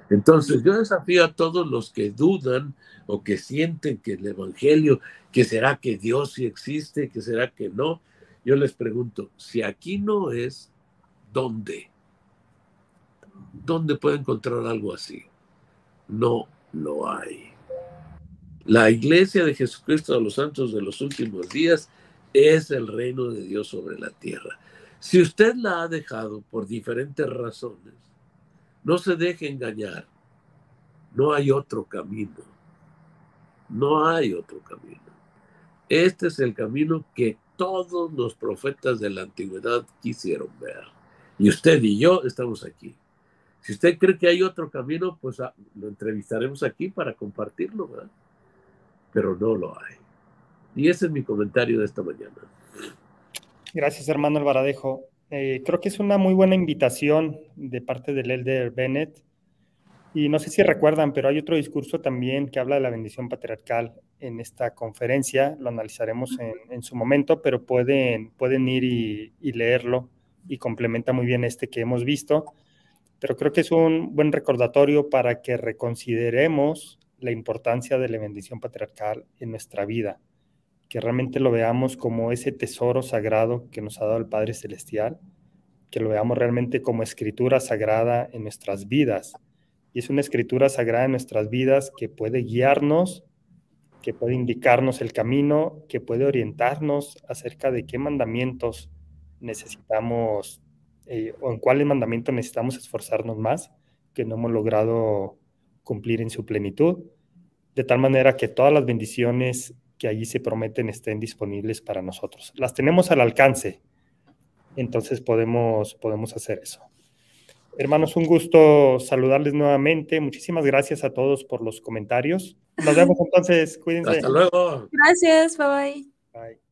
Entonces, yo desafío a todos los que dudan o que sienten que el evangelio, que será que Dios sí existe, que será que no. Yo les pregunto, si aquí no es, ¿dónde? ¿Dónde puedo encontrar algo así? No lo hay. La iglesia de Jesucristo de los santos de los últimos días es el reino de Dios sobre la tierra. Si usted la ha dejado por diferentes razones, no se deje engañar. No hay otro camino. No hay otro camino. Este es el camino que todos los profetas de la antigüedad quisieron ver. Y usted y yo estamos aquí. Si usted cree que hay otro camino, pues lo entrevistaremos aquí para compartirlo, ¿verdad? Pero no lo hay. Y ese es mi comentario de esta mañana. Gracias, hermano Albaradejo. Creo que es una muy buena invitación de parte del Elder Bennett. Y no sé si recuerdan, pero hay otro discurso también que habla de la bendición patriarcal en esta conferencia. Lo analizaremos en su momento, pero pueden ir y leerlo, y complementa muy bien este que hemos visto. Pero creo que es un buen recordatorio para que reconsideremos la importancia de la bendición patriarcal en nuestra vida, que realmente lo veamos como ese tesoro sagrado que nos ha dado el Padre Celestial, que lo veamos realmente como escritura sagrada en nuestras vidas. Y es una escritura sagrada en nuestras vidas que puede guiarnos, que puede indicarnos el camino, que puede orientarnos acerca de qué mandamientos necesitamos, o en cuáles mandamientos necesitamos esforzarnos más, que no hemos logrado cumplir en su plenitud, de tal manera que todas las bendiciones que allí se prometen estén disponibles para nosotros. Las tenemos al alcance, entonces podemos hacer eso. Hermanos, un gusto saludarles nuevamente. Muchísimas gracias a todos por los comentarios. Nos vemos entonces. Cuídense. Hasta luego. Gracias, bye bye. Bye.